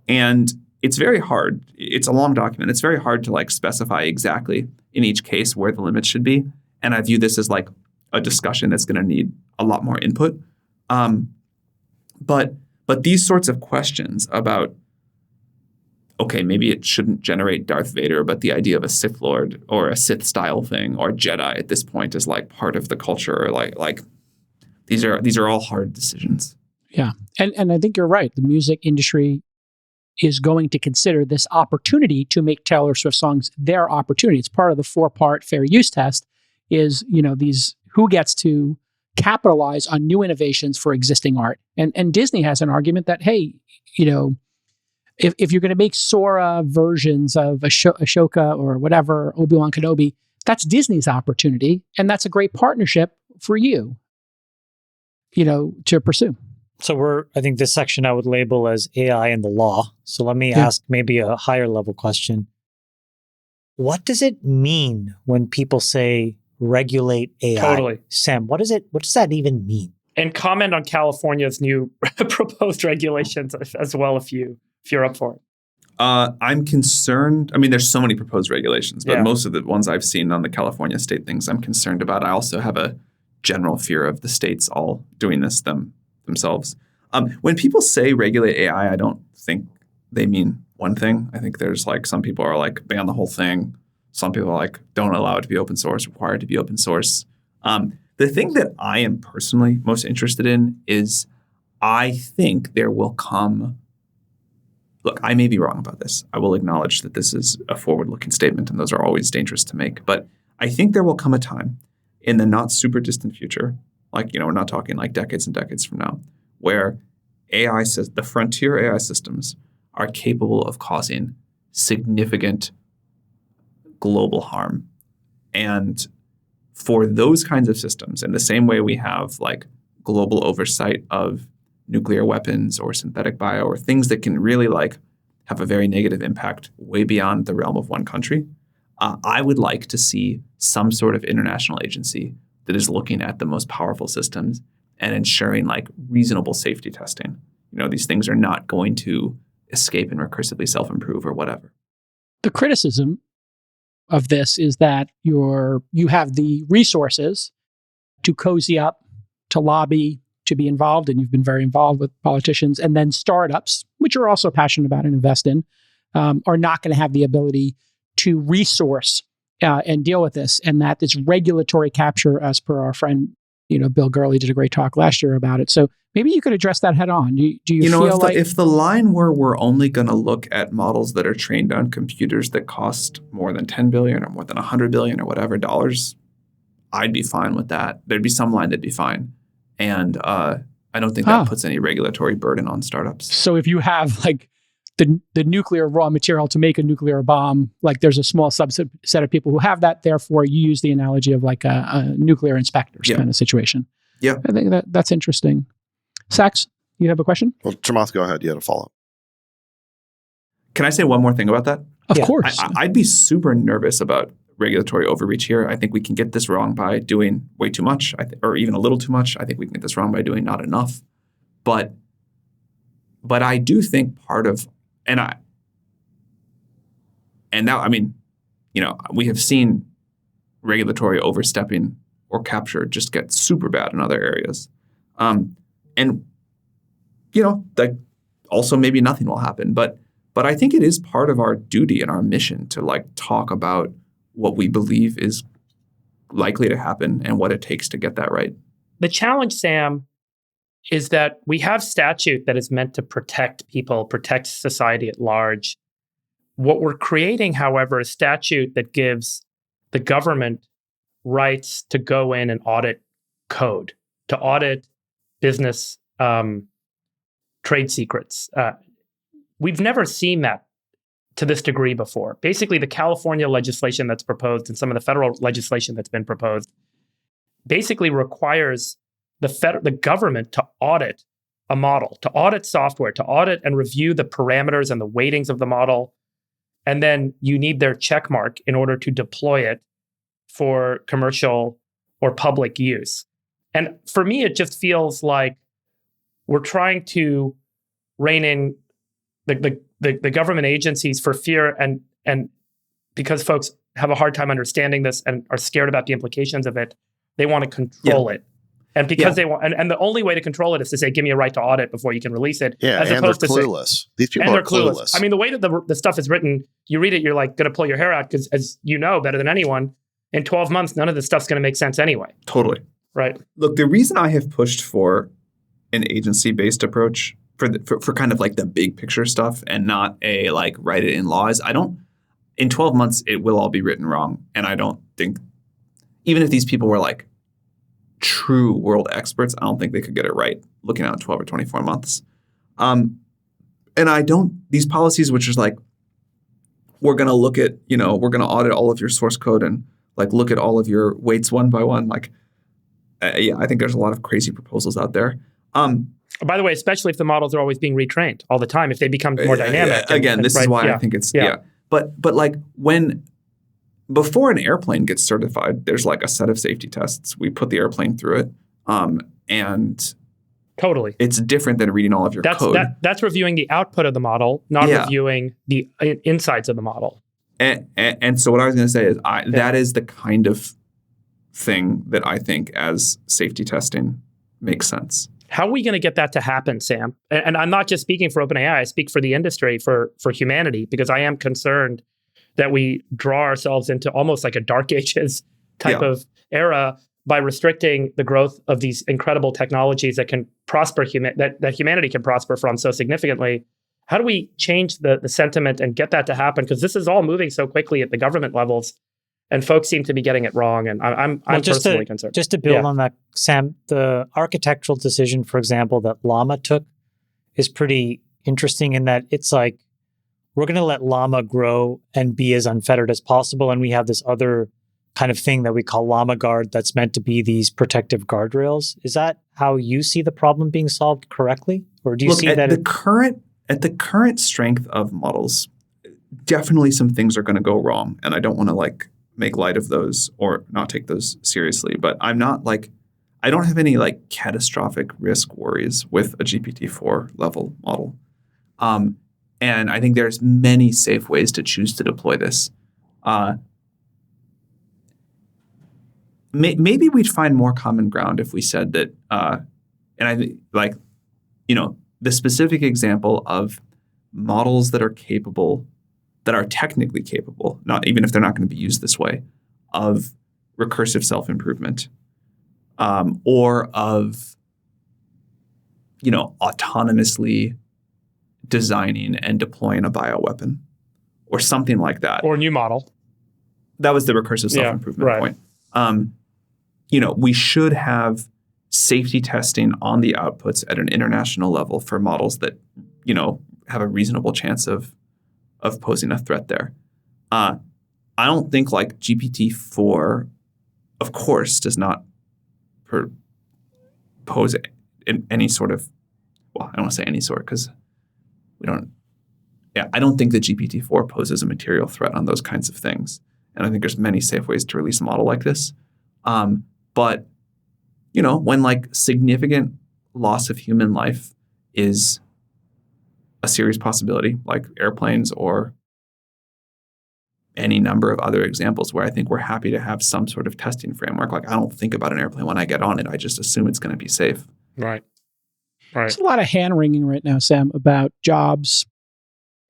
And it's very hard. It's a long document. It's very hard to, like, specify exactly in each case where the limits should be. And I view this as, like, a discussion that's going to need a lot more input. But these sorts of questions about, okay, maybe it shouldn't generate Darth Vader, but the idea of a Sith Lord or a Sith style thing or Jedi at this point is, like, part of the culture. Like these are all hard decisions. Yeah. And I think you're right. The music industry is going to consider this opportunity to make Taylor Swift songs their opportunity. It's part of the 4-part fair use test is, these who gets to capitalize on new innovations for existing art. And Disney has an argument that, hey, if you're going to make Sora versions of Ashoka or whatever, Obi-Wan Kenobi, that's Disney's opportunity. And that's a great partnership for you, to pursue. So I think this section I would label as AI and the law. So let me ask maybe a higher level question. What does it mean when people say regulate AI? Totally. Sam, what does that even mean? And comment on California's new proposed regulations as well if you're up for it. I'm concerned. I mean, there's so many proposed regulations, but most of the ones I've seen on the California state things I'm concerned about. I also have a general fear of the states all doing this themselves. When people say regulate AI, I don't think they mean one thing. I think there's, like, some people are like ban the whole thing. Some people are like don't allow it to be open source, require it to be open source. The thing that I am personally most interested in is I think there will come. Look, I may be wrong about this. I will acknowledge that this is a forward-looking statement, and those are always dangerous to make. But I think there will come a time in the not super distant future, like, we're not talking like decades and decades from now, where the frontier AI systems are capable of causing significant global harm. And for those kinds of systems, in the same way we have, like, global oversight of nuclear weapons or synthetic bio or things that can really, like, have a very negative impact way beyond the realm of one country, I would like to see some sort of international agency that is looking at the most powerful systems and ensuring, like, reasonable safety testing. These things are not going to escape and recursively self-improve or whatever. The criticism of this is that you have the resources to cozy up, to lobby, to be involved, and you've been very involved with politicians, and then startups, which you're also passionate about and invest in, are not going to have the ability to resource and deal with this. And that it's regulatory capture, as per our friend, Bill Gurley did a great talk last year about it. So maybe you could address that head on. Do you feel like if the line were we're only going to look at models that are trained on computers that cost more than 10 billion or more than 100 billion or whatever dollars, I'd be fine with that. There'd be some line that'd be fine. And I don't think that puts any regulatory burden on startups. So if you have, like, the nuclear raw material to make a nuclear bomb, like, there's a small subset of people who have that. Therefore, you use the analogy of, like, a nuclear inspectors kind of situation. Yeah. I think that's interesting. Sax, you have a question? Well, Chamath, go ahead. You had a follow-up. Can I say one more thing about that? Of course. I'd be super nervous about regulatory overreach here. I think we can get this wrong by doing way too much, or even a little too much. I think we can get this wrong by doing not enough. But I do think part of, and now, I mean, we have seen regulatory overstepping or capture just get super bad in other areas. And like also maybe nothing will happen, but I think it is part of our duty and our mission to like talk about what we believe is likely to happen and what it takes to get that right. The challenge, Sam, is that we have statute that is meant to protect people, protect society at large. What we're creating, however, is statute that gives the government rights to go in and audit code, to audit business trade secrets. We've never seen that to this degree before. Basically, the California legislation that's proposed and some of the federal legislation that's been proposed basically requires the government to audit a model, to audit software, to audit and review the parameters and the weightings of the model. And then you need their check mark in order to deploy it for commercial or public use. And for me, it just feels like we're trying to rein in the government agencies for fear and because folks have a hard time understanding this and are scared about the implications of it, they want to control it. And because they want, and the only way to control it is to say, give me a right to audit before you can release it. Yeah, as and opposed they're to clueless. Say, these people are clueless. I mean, the way that the stuff is written, you read it, you're like going to pull your hair out because, as you know better than anyone, in 12 months, none of this stuff's going to make sense anyway. Totally. Right. Look, the reason I have pushed for an agency-based approach for kind of like the big picture stuff and not a like write it in law is in 12 months, it will all be written wrong. And I don't think, even if these people were like true world experts, I don't think they could get it right looking out 12 or 24 months. And these policies, which is like, we're going to look at, we're going to audit all of your source code and like look at all of your weights one by one. Like, I think there's a lot of crazy proposals out there. By the way, especially if the models are always being retrained all the time, if they become more dynamic. This is why I think it's, But like before an airplane gets certified, there's like a set of safety tests. We put the airplane through it. And totally, it's different than reading all of your code. That's reviewing the output of the model, not reviewing the insides of the model. And so what I was going to say is that is the kind of thing that I think as safety testing makes sense. How are we going to get that to happen, Sam? And I'm not just speaking for OpenAI, I speak for the industry, for humanity, because I am concerned that we draw ourselves into almost like a dark ages type of era by restricting the growth of these incredible technologies that can prosper, that humanity can prosper from so significantly. How do we change the sentiment and get that to happen? Because this is all moving so quickly at the government levels, and folks seem to be getting it wrong. And I'm personally concerned. Just to build on that, Sam, the architectural decision, for example, that Llama took is pretty interesting in that it's like, we're going to let Llama grow and be as unfettered as possible. And we have this other kind of thing that we call Llama Guard that's meant to be these protective guardrails. Is that how you see the problem being solved correctly? Or do you see that at the current strength of models, definitely some things are going to go wrong. And I don't want to like make light of those or not take those seriously. But I'm not like, I don't have any like catastrophic risk worries with a GPT-4 level model. And I think there's many safe ways to choose to deploy this. Maybe we'd find more common ground if we said that, and I think like, the specific example of models that are capable, that are technically capable, not even if they're not going to be used this way, of recursive self-improvement, or of, autonomously designing and deploying a bioweapon or something like that. Or a new model. That was the recursive self-improvement point. We should have safety testing on the outputs at an international level for models that, have a reasonable chance of posing a threat there. I don't think like GPT-4, of course, does not pose any sort of, well, I don't want to say any sort because I don't think that GPT-4 poses a material threat on those kinds of things. And I think there's many safe ways to release a model like this. But, when like significant loss of human life is a serious possibility, like airplanes or any number of other examples where I think we're happy to have some sort of testing framework. Like I don't think about an airplane when I get on it. I just assume it's going to be safe. Right. There's a lot of hand wringing right now, Sam, about jobs.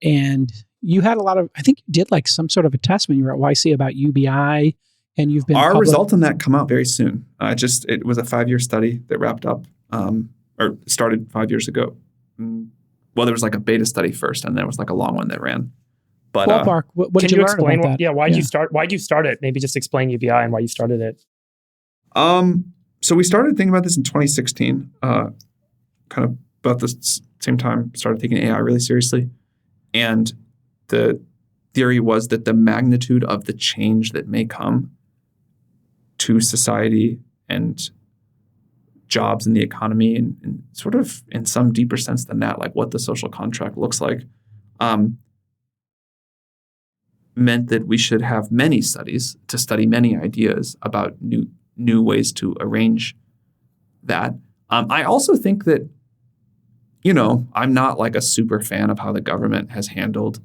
And you had a lot of, I think you did like some sort of a test when you were at YC about UBI, and you've been Our results on that come out very soon. It was a 5-year study that wrapped up or started 5 years ago. Well, there was like a beta study first, and there was like a long one that ran. But ballpark. What did you learn explain? about that? Why'd you start it? Maybe just explain UBI and why you started it. So we started thinking about this in 2016. Kind of about the same time, started taking AI really seriously, and the theory was that the magnitude of the change that may come to society and jobs in the economy, and sort of in some deeper sense than that, like what the social contract looks like, meant that we should have many studies to study many ideas about new ways to arrange that. I also think that, I'm not like a super fan of how the government has handled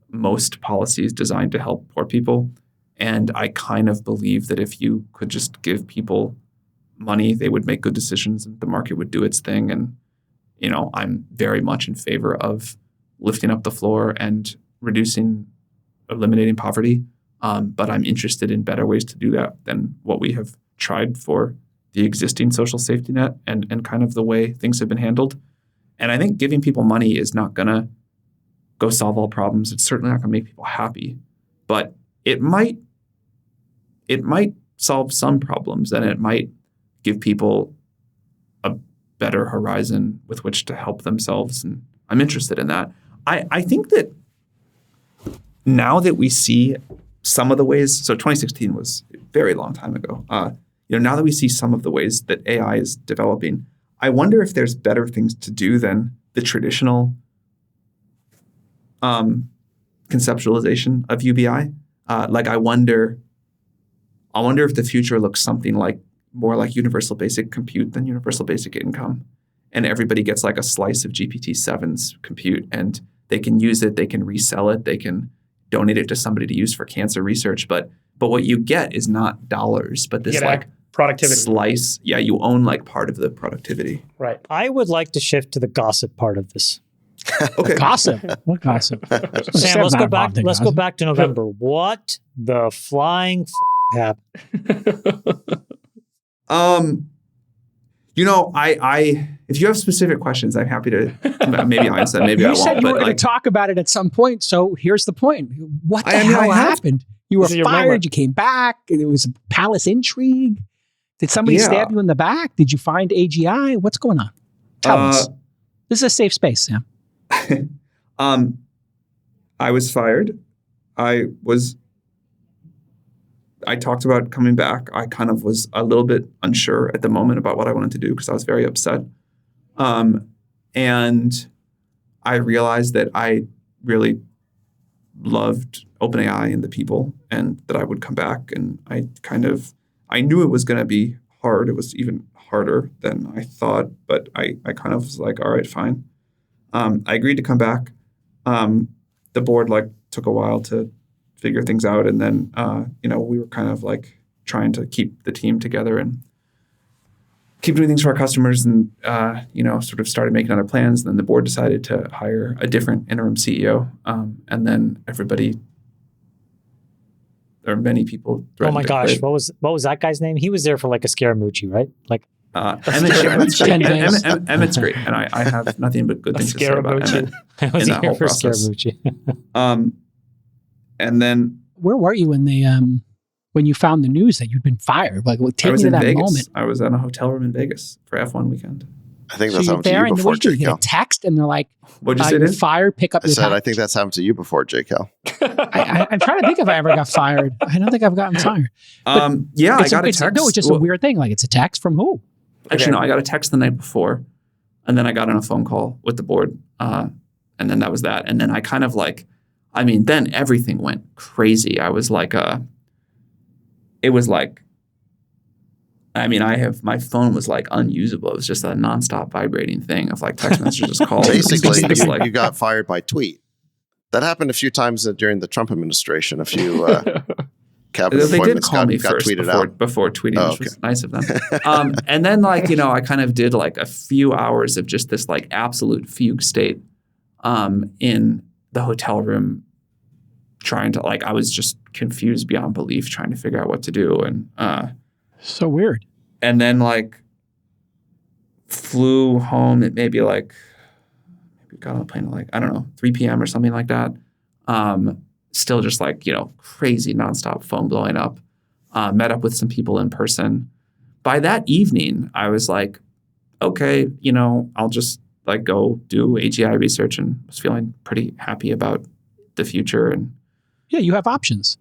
most policies designed to help poor people. And I kind of believe that if you could just give people money, they would make good decisions and the market would do its thing. And, I'm very much in favor of lifting up the floor and eliminating poverty. But I'm interested in better ways to do that than what we have tried for the existing social safety net and kind of the way things have been handled. And I think giving people money is not going to go solve all problems. It's certainly not going to make people happy, but it might solve some problems, and it might give people a better horizon with which to help themselves. And I'm interested in that. I think that now that we see some of the ways, so 2016 was a very long time ago. Now that we see some of the ways that AI is developing, I wonder if there's better things to do than the traditional conceptualization of UBI. I wonder if the future looks something more like universal basic compute than universal basic income, and everybody gets like a slice of GPT-7's compute, and they can use it, they can resell it, they can donate it to somebody to use for cancer research. But what you get is not dollars, but this like productivity slice. Yeah, you own like part of the productivity. Right. I would like to shift to the gossip part of this. Okay. Gossip. What gossip? Sam, let's go back. Let's go back to November. What the flying happened? I if you have specific questions, I'm happy to maybe answer them. Maybe I You won't. said you But were going to talk about it at some point, so here's the point. What the hell happened? You were This is your fired. moment. You came back. It was a palace intrigue. Did somebody stab you in the back? Did you find AGI? What's going on? Tell us. This is a safe space, Sam. I was fired. I talked about coming back. I kind of was a little bit unsure at the moment about what I wanted to do because I was very upset. And I realized that I really loved OpenAI and the people, and that I would come back. And I knew it was going to be hard. It was even harder than I thought, but I kind of was like, all right, fine. I agreed to come back. The board took a while to figure things out. And then, we were kind of trying to keep the team together and keep doing things for our customers, and, sort of started making other plans. And then the board decided to hire a different interim CEO. And then many people. Oh my gosh. What was that guy's name? He was there for a Scaramucci, right? Emmett's great. And I have nothing but good things to say about Emmett Was in he that here whole for process. Scaramucci? And then Where were you when when you found the news that you'd been fired? I Take was me to in that Vegas. moment. I was in a hotel room in Vegas for F1 weekend. I think So that's you're happened to there, you and before, what do you get a JKL. text, and they're like, What'd you say, you're Dan? fired, pick up I your said, I package. think that's happened to you before, JKL. I'm trying to think if I ever got fired. I don't think I've gotten fired. I got a text. No, it's just a weird thing. It's a text from who? Actually, no, I got a text the night before, and then I got on a phone call with the board, and then that was that. And then I kind of then everything went crazy. I was my phone was unusable. It was just a nonstop vibrating thing of text messages, calls. Basically, It was just you got fired by tweet. That happened a few times during the Trump administration. A few cabinet They did appointments call me got first tweeted before tweeting, Oh, which was okay. nice of them. And then I kind of did like a few hours of just this like absolute fugue state in the hotel room, trying to I was just confused beyond belief, trying to figure out what to do. And So weird. and then flew home at maybe got on a plane at I don't know, 3 p.m. or something like that. Still just crazy nonstop phone blowing up. Met up with some people in person. By that evening, I was like, okay, I'll just go do AGI research, and was feeling pretty happy about the future. And Yeah, you have options.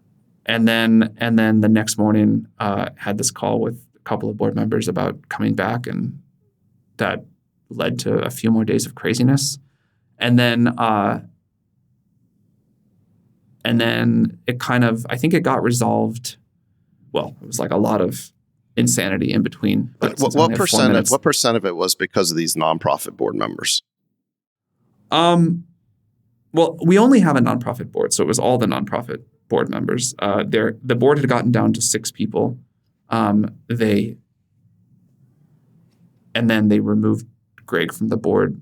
and then the next morning, had this call with a couple of board members about coming back, and that led to a few more days of craziness. And then it I think it got resolved. Well, it was a lot of insanity in between. But since I only have 4 minutes- what percent of it was because of these nonprofit board members? Well, we only have a nonprofit board, so it was all the nonprofit board members. The board had gotten down to 6 people. And then they removed Greg from the board,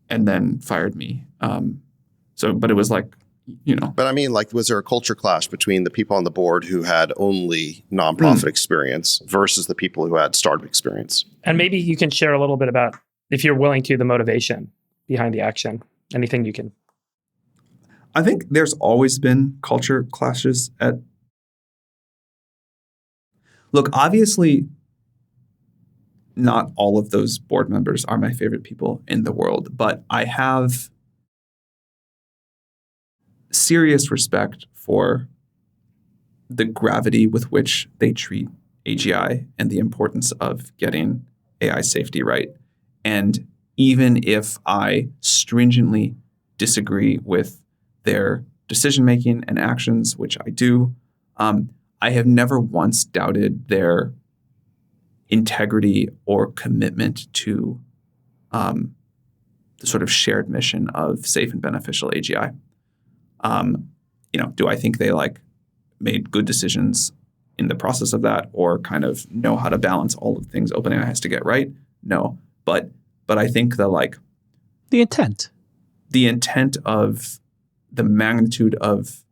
and then fired me. But it was But I mean, was there a culture clash between the people on the board who had only nonprofit experience versus the people who had startup experience? And maybe you can share a little bit about, if you're willing to, the motivation behind the action. Anything you can. I think there's always been culture clashes Look, obviously, not all of those board members are my favorite people in the world, but I have serious respect for the gravity with which they treat AGI and the importance of getting AI safety right. And even if I stringently disagree with their decision-making and actions, which I do, I have never once doubted their integrity or commitment to the sort of shared mission of safe and beneficial AGI. Do I think they made good decisions in the process of that, or kind of know how to balance all of the things OpenAI has to get right? No, but I think the intent of the magnitude of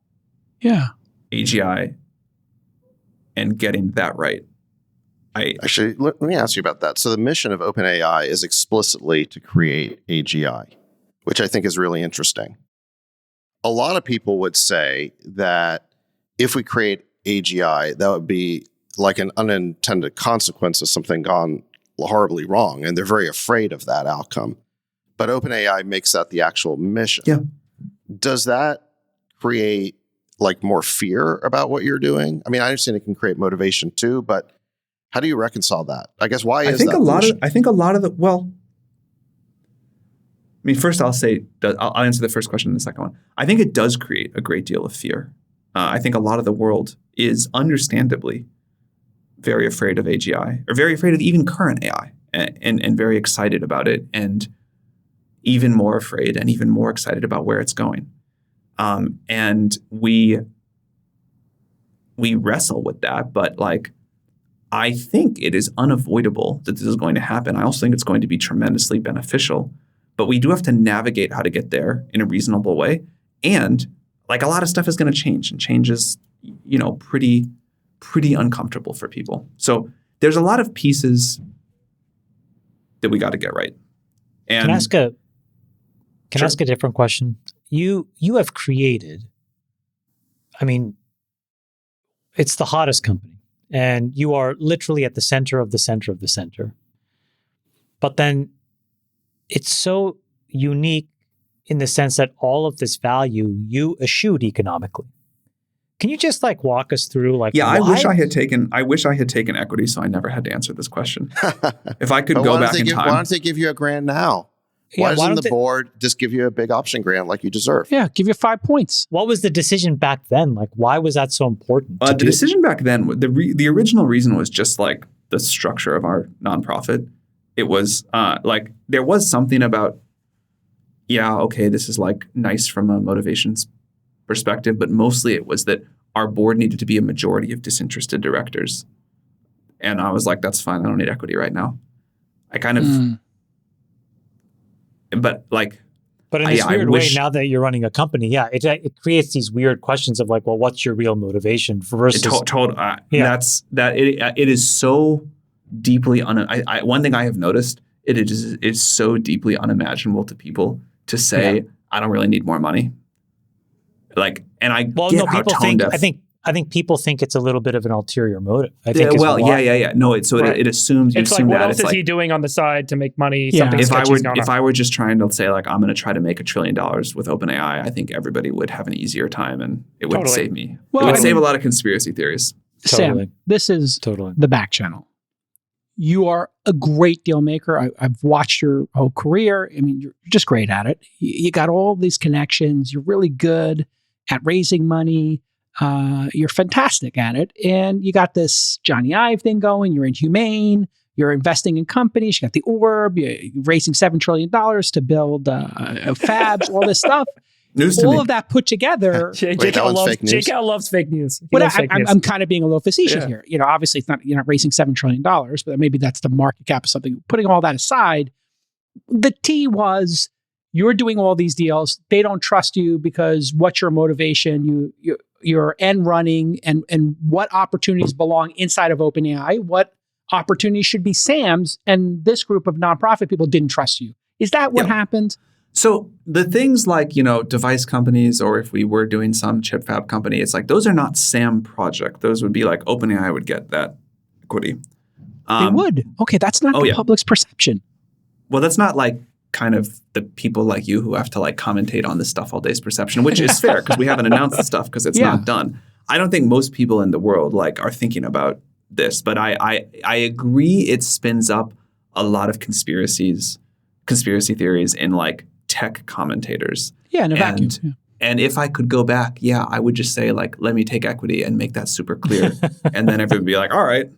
AGI and getting that right. Actually, let me ask you about that. So the mission of OpenAI is explicitly to create AGI, which I think is really interesting. A lot of people would say that if we create AGI, that would be like an unintended consequence of something gone horribly wrong, and they're very afraid of that outcome. But OpenAI makes that the actual mission. Yeah. Does that create more fear about what you're doing? I mean, I understand it can create motivation too, but how do you reconcile that? I guess why is that? I think a lot of the first I'll answer the first question and the second one. I think it does create a great deal of fear. I think a lot of the world is understandably very afraid of AGI, or very afraid of even current AI, and very excited about it, and even more afraid and even more excited about where it's going. And we wrestle with that, but I think it is unavoidable that this is going to happen. I also think it's going to be tremendously beneficial, but we do have to navigate how to get there in a reasonable way. And a lot of stuff is going to change, and change is, pretty uncomfortable for people. So there's a lot of pieces that we got to get right. And Can I ask a different question? You have created, it's the hottest company, and you are literally at the center of the center of the center. But then it's so unique in the sense that all of this value you eschewed economically. Can you just walk us through why? I wish I had taken equity, so I never had to answer this question. If I could go back in time. Why don't they give you a grant now? Why doesn't the board just give you a big option grant like you deserve? Yeah, give you 5 points. What was the decision back then? Why was that so important? The decision back then, the original reason was just the structure of our nonprofit. It was there was something about yeah, okay, this is like nice from a motivations perspective, but mostly it was that our board needed to be a majority of disinterested directors. And I was like, that's fine. I don't need equity right now. I kind of, but like, But in this weird way, now that you're running a company, it creates these weird questions of like, well, what's your real motivation versus it is so deeply one thing I have noticed, it's so deeply unimaginable to people to say, I don't really need more money. Like, and I think people think it's a little bit of an ulterior motive. I think. No, it assumes you it's assume like, what that else is he doing on the side to make money? Yeah. Something If I were just trying to say like I'm going to try to make $1 trillion with OpenAI, I think everybody would have an easier time, and it would save me. It would save a lot of conspiracy theories. Sam, this is the back channel. You are a great deal maker. I've watched your whole career. I mean, you're just great at it. You got all these connections. You're really good at raising money. You're fantastic at it. And you got this Johnny Ive thing going. You're inhumane. You're investing in companies. You got the Orb. You're raising $7 trillion to build fabs, all this stuff. News to me. All of that put together. JK loves fake news. But I'm kind of being a little facetious here. You know, obviously it's not, you're not raising $7 trillion, but maybe that's the market cap of something. Putting all that aside, the T was you're doing all these deals. They don't trust you because what's your motivation? You're end running and what opportunities belong inside of OpenAI? What opportunities should be Sam's? And this group of nonprofit people didn't trust you. Is that what happened? So the things like, device companies, or if we were doing some chip fab company, it's like, those are not SAM project. Those would be like OpenAI would get that equity. They would. Okay, that's not the public's perception. Well, that's not like kind of the people like you who have to like commentate on this stuff all day's perception, which is fair because we haven't announced the stuff because it's not done. I don't think most people in the world like are thinking about this, but I agree it spins up a lot of conspiracy theories in like tech commentators. Yeah, in a vacuum. And if I could go back, I would just say like, let me take equity and make that super clear. And then everyone would be like, all right.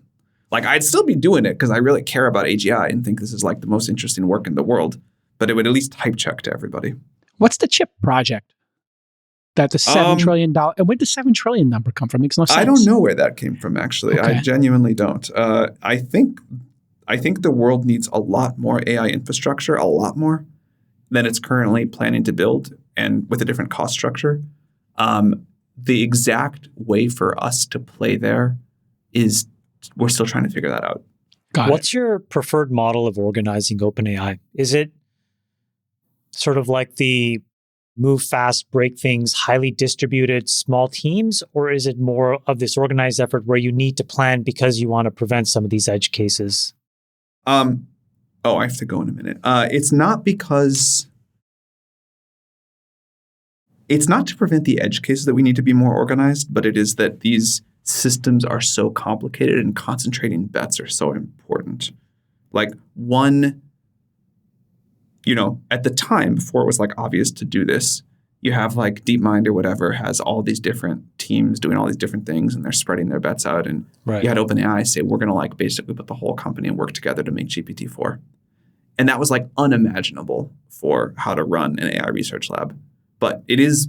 Like I'd still be doing it because I really care about AGI and think this is like the most interesting work in the world. But it would at least type check to everybody. What's the chip project? That the $7 trillion, and where did the $7 trillion number come from? Makes no sense. I don't know where that came from, actually. Okay. I genuinely don't. I think the world needs a lot more AI infrastructure, a lot more than it's currently planning to build, and with a different cost structure. The exact way for us to play there is we're still trying to figure that out. What's your preferred model of organizing OpenAI? Is it sort of like the move fast, break things, highly distributed small teams, or is it more of this organized effort where you need to plan because you want to prevent some of these edge cases? I have to go in a minute. It's not to prevent the edge cases that we need to be more organized, but it is that these systems are so complicated and concentrating bets are so important. Like at the time before it was like obvious to do this, you have like DeepMind or whatever has all these different teams doing all these different things and they're spreading their bets out. And you had OpenAI say, we're going to like basically put the whole company and work together to make GPT-4. And that was like unimaginable for how to run an AI research lab. But it is,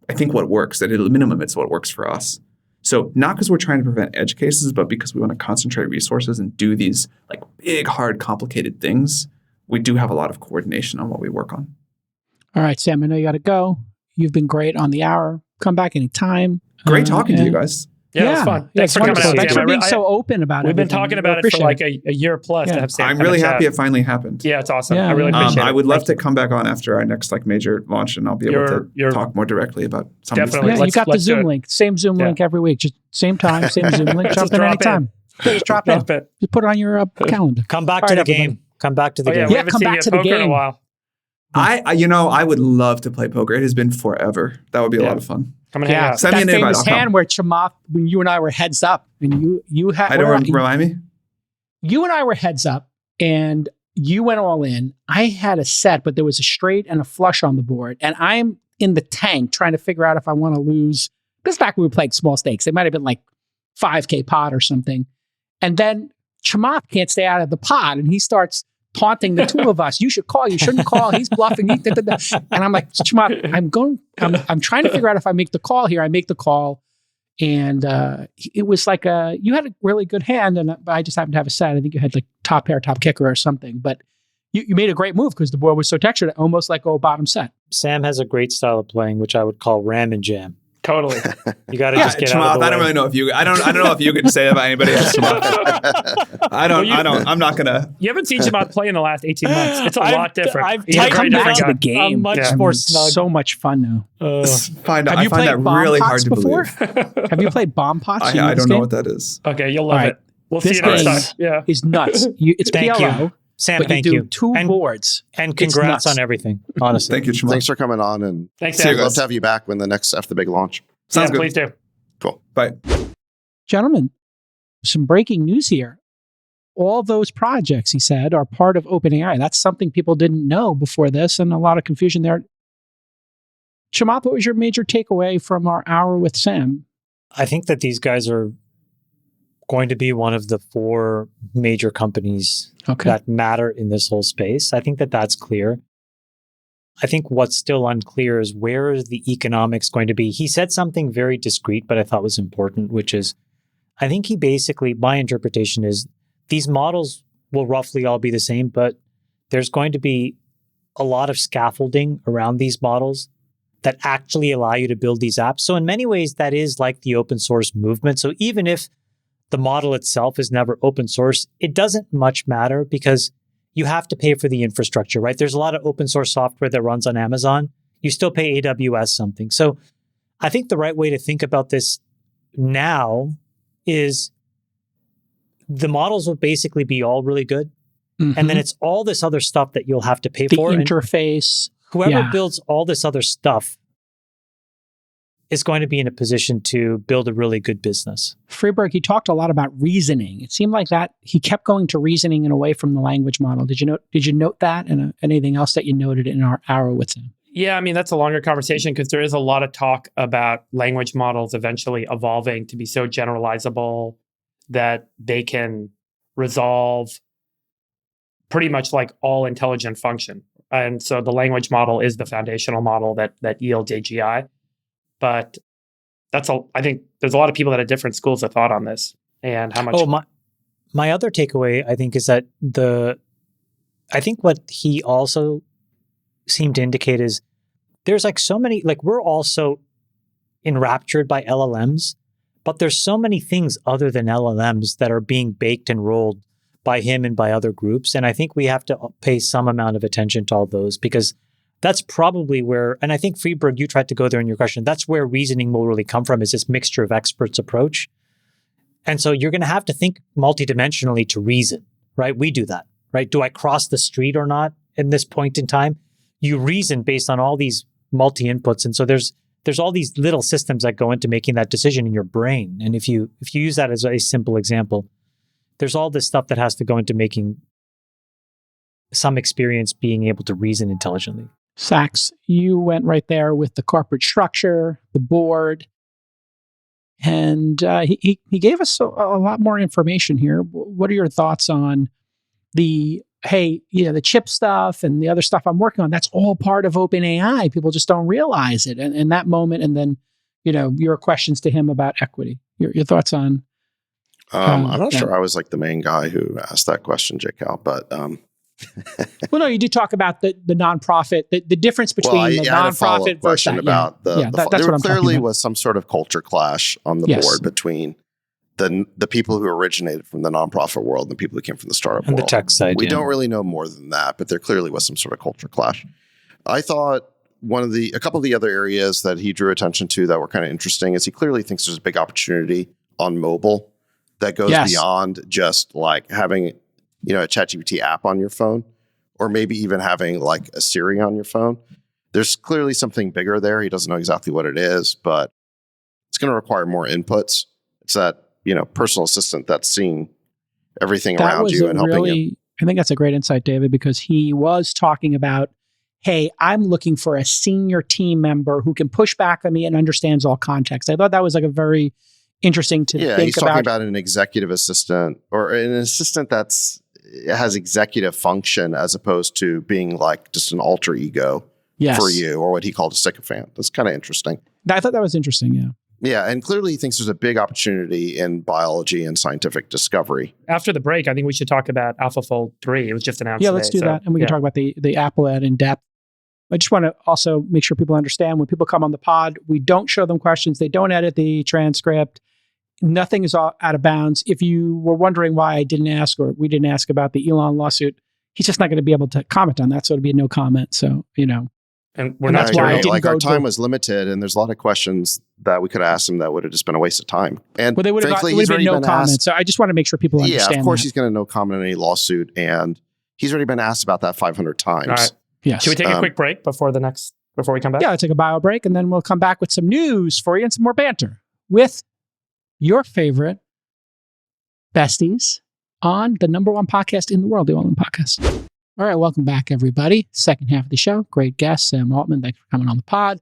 I think, what works. At a minimum, it's what works for us. So not because we're trying to prevent edge cases, but because we want to concentrate resources and do these like big, hard, complicated things. We do have a lot of coordination on what we work on. All right, Sam, I know you got to go. You've been great on the hour. Come back anytime. Great talking to you guys. Yeah, it was fun. Thanks for coming out. Thanks for being so open about it. We've been talking about it for like a year plus to have Sam. I'm really happy it finally happened. Yeah, it's awesome. I really appreciate it. I would love to come back on after our next like major launch, and I'll be able to talk more directly about some of these things. Yeah, you got the Zoom link. Same Zoom link every week. Just same time, same Zoom link. Jump in anytime. Just drop in. Just put it on your calendar. Come back to the game. Come back to the game. Yeah, come back to the game. In a while. I would love to play poker. It has been forever. That would be a lot of fun. Come and hang out. Send me an invite. That famous hand where Chamath, when you and I were heads up, and you had. I don't remind me. You and I were heads up, and you went all in. I had a set, but there was a straight and a flush on the board, and I'm in the tank trying to figure out if I want to lose. This back when we were playing small stakes, it might have been like $5K pot or something, and then Chamath can't stay out of the pot, and he starts taunting the two of us. You should call. You shouldn't call. He's bluffing. And I'm like, Chamath, I'm trying to figure out if I make the call here. I make the call. And it was like you had a really good hand, but I just happened to have a set. I think you had like top pair, top kicker or something. But you made a great move because the board was so textured, almost like bottom set. Sam has a great style of playing, which I would call ram and jam. Totally. You got to just get out of Chamath, the way. I don't really know if you. I don't know if you can say that about anybody else. Chamath. I don't. I'm not gonna. You haven't seen Chamath play in the last 18 months. It's a lot different. He's a very different to guy. the game. I'm much Yeah. more snug. So much fun now. I find Have you that played bomb really hard pots to before? believe. Have you played bomb pots? I don't know what that is. Okay, you'll love All right. it. We'll see This you next game time. Yeah. is nuts. It's Thank PLO, you. Sam, but thank you do you. two And- boards. And congrats nuts. on everything, honestly. Thank you, Chamath. Thanks for coming on, and Thanks, See you Sam. I'd guys. love to have you back when after the big launch. Sounds Yeah, good. please do. Cool. Bye. Gentlemen, some breaking news here. All those projects, he said, are part of OpenAI. That's something people didn't know before this, and a lot of confusion there. Chamath, what was your major takeaway from our hour with Sam? I think that these guys are going to be one of the 4 major companies Okay. that matter in this whole space. I think that that's clear. I think what's still unclear is where is the economics going to be. He said something very discreet, but I thought was important, which is, I think he basically, my interpretation is these models will roughly all be the same, but there's going to be a lot of scaffolding around these models that actually allow you to build these apps. So in many ways, that is like the open source movement. So even if the model itself is never open source, it doesn't much matter because you have to pay for the infrastructure, right? There's a lot of open source software that runs on Amazon. You still pay AWS something. So I think the right way to think about this now is the models will basically be all really good. And then it's all this other stuff that you'll have to pay the for. And interface. whoever yeah. builds all this other stuff is going to be in a position to build a really good business. Freeberg, he talked a lot about reasoning. It seemed like that he kept going to reasoning and away from the language model. Did you note that, and anything else that you noted in our hour with him? Yeah, I mean, that's a longer conversation because there is a lot of talk about language models eventually evolving to be so generalizable that they can resolve pretty much like all intelligent function. And so the language model is the foundational model that yields AGI. But I think there's a lot of people that have different schools of thought on this and how much. Oh, my other takeaway, I think, is that I think what he also seemed to indicate is there's like so many, like we're all so enraptured by LLMs, but there's so many things other than LLMs that are being baked and rolled by him and by other groups. And I think we have to pay some amount of attention to all those because that's probably where, and I think Freeberg, you tried to go there in your question, that's where reasoning will really come from, is this mixture of experts approach. And so you're going to have to think multidimensionally to reason, right? We do that, right? Do I cross the street or not in this point in time? You reason based on all these multi-inputs. And so there's all these little systems that go into making that decision in your brain. And if you use that as a simple example, there's all this stuff that has to go into making some experience being able to reason intelligently. Sachs, you went right there with the corporate structure, the board, and he gave us a lot more information here. What are your thoughts on the chip stuff and the other stuff I'm working on? That's all part of OpenAI. People just don't realize it. And that moment, and then, your questions to him about equity. Your thoughts on? I'm not sure I was like the main guy who asked that question, J-Cal, but Well, no, you did talk about the nonprofit, the difference between the I had a follow-up nonprofit versus question that. about that's there what I'm talking clearly about. was some sort of culture clash on the Yes. board between the people who originated from the nonprofit world and the people who came from the startup And the world. tech side. We yeah. don't really know more than that, but there clearly was some sort of culture clash. I thought a couple of the other areas that he drew attention to that were kind of interesting is he clearly thinks there's a big opportunity on mobile that goes beyond just like having, a ChatGPT app on your phone, or maybe even having like a Siri on your phone. There's clearly something bigger there. He doesn't know exactly what it is, but it's going to require more inputs. It's that, personal assistant that's seeing everything around you and helping you. I think that's a great insight, David, because he was talking about, hey, I'm looking for a senior team member who can push back on me and understands all context. I thought that was like a very interesting to think about. He's talking about an executive assistant or an assistant that's it has executive function as opposed to being like just an alter ego Yes. for you, or what he called a sycophant. That's kind of interesting. I thought that was interesting. Yeah. Yeah, and clearly he thinks there's a big opportunity in biology and scientific discovery. After the break, I think we should talk about AlphaFold 3. It was just announced Yeah, today, let's do so, that. And we can talk about the Apple ad in depth. I just want to also make sure people understand when people come on the pod, we don't show them questions. They don't edit the transcript. Nothing is out of bounds. If you were wondering why I didn't ask or we didn't ask about the Elon lawsuit, he's just not going to be able to comment on that. So it'll be a no comment. So, And we're And not that's why I doing didn't like go our time to- was limited, and there's a lot of questions that we could have asked him that would have just been a waste of time. And well, they would have frankly, been he's already no been comment. asked. So I just want to make sure people understand. Yeah, of course that. he's going to no comment on any lawsuit, and he's already been asked about that 500 times. All right. Yes. Should we take a quick break before we come back? Yeah, I'll take a bio break and then we'll come back with some news for you and some more banter with your favorite besties on the number one podcast in the world, the All In Podcast. All right, welcome back, everybody. Second half of the show. Great guest, Sam Altman. Thanks for coming on the pod.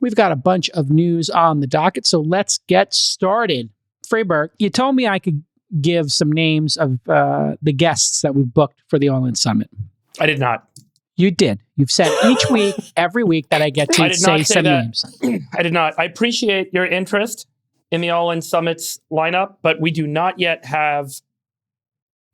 We've got a bunch of news on the docket, so let's get started. Freeberg, you told me I could give some names of the guests that we've booked for the All In Summit. I did not. You did. You've said each week, every week, that I get I to did say not say some that. names. I did not. I appreciate your interest in the All In Summits lineup, but we do not yet have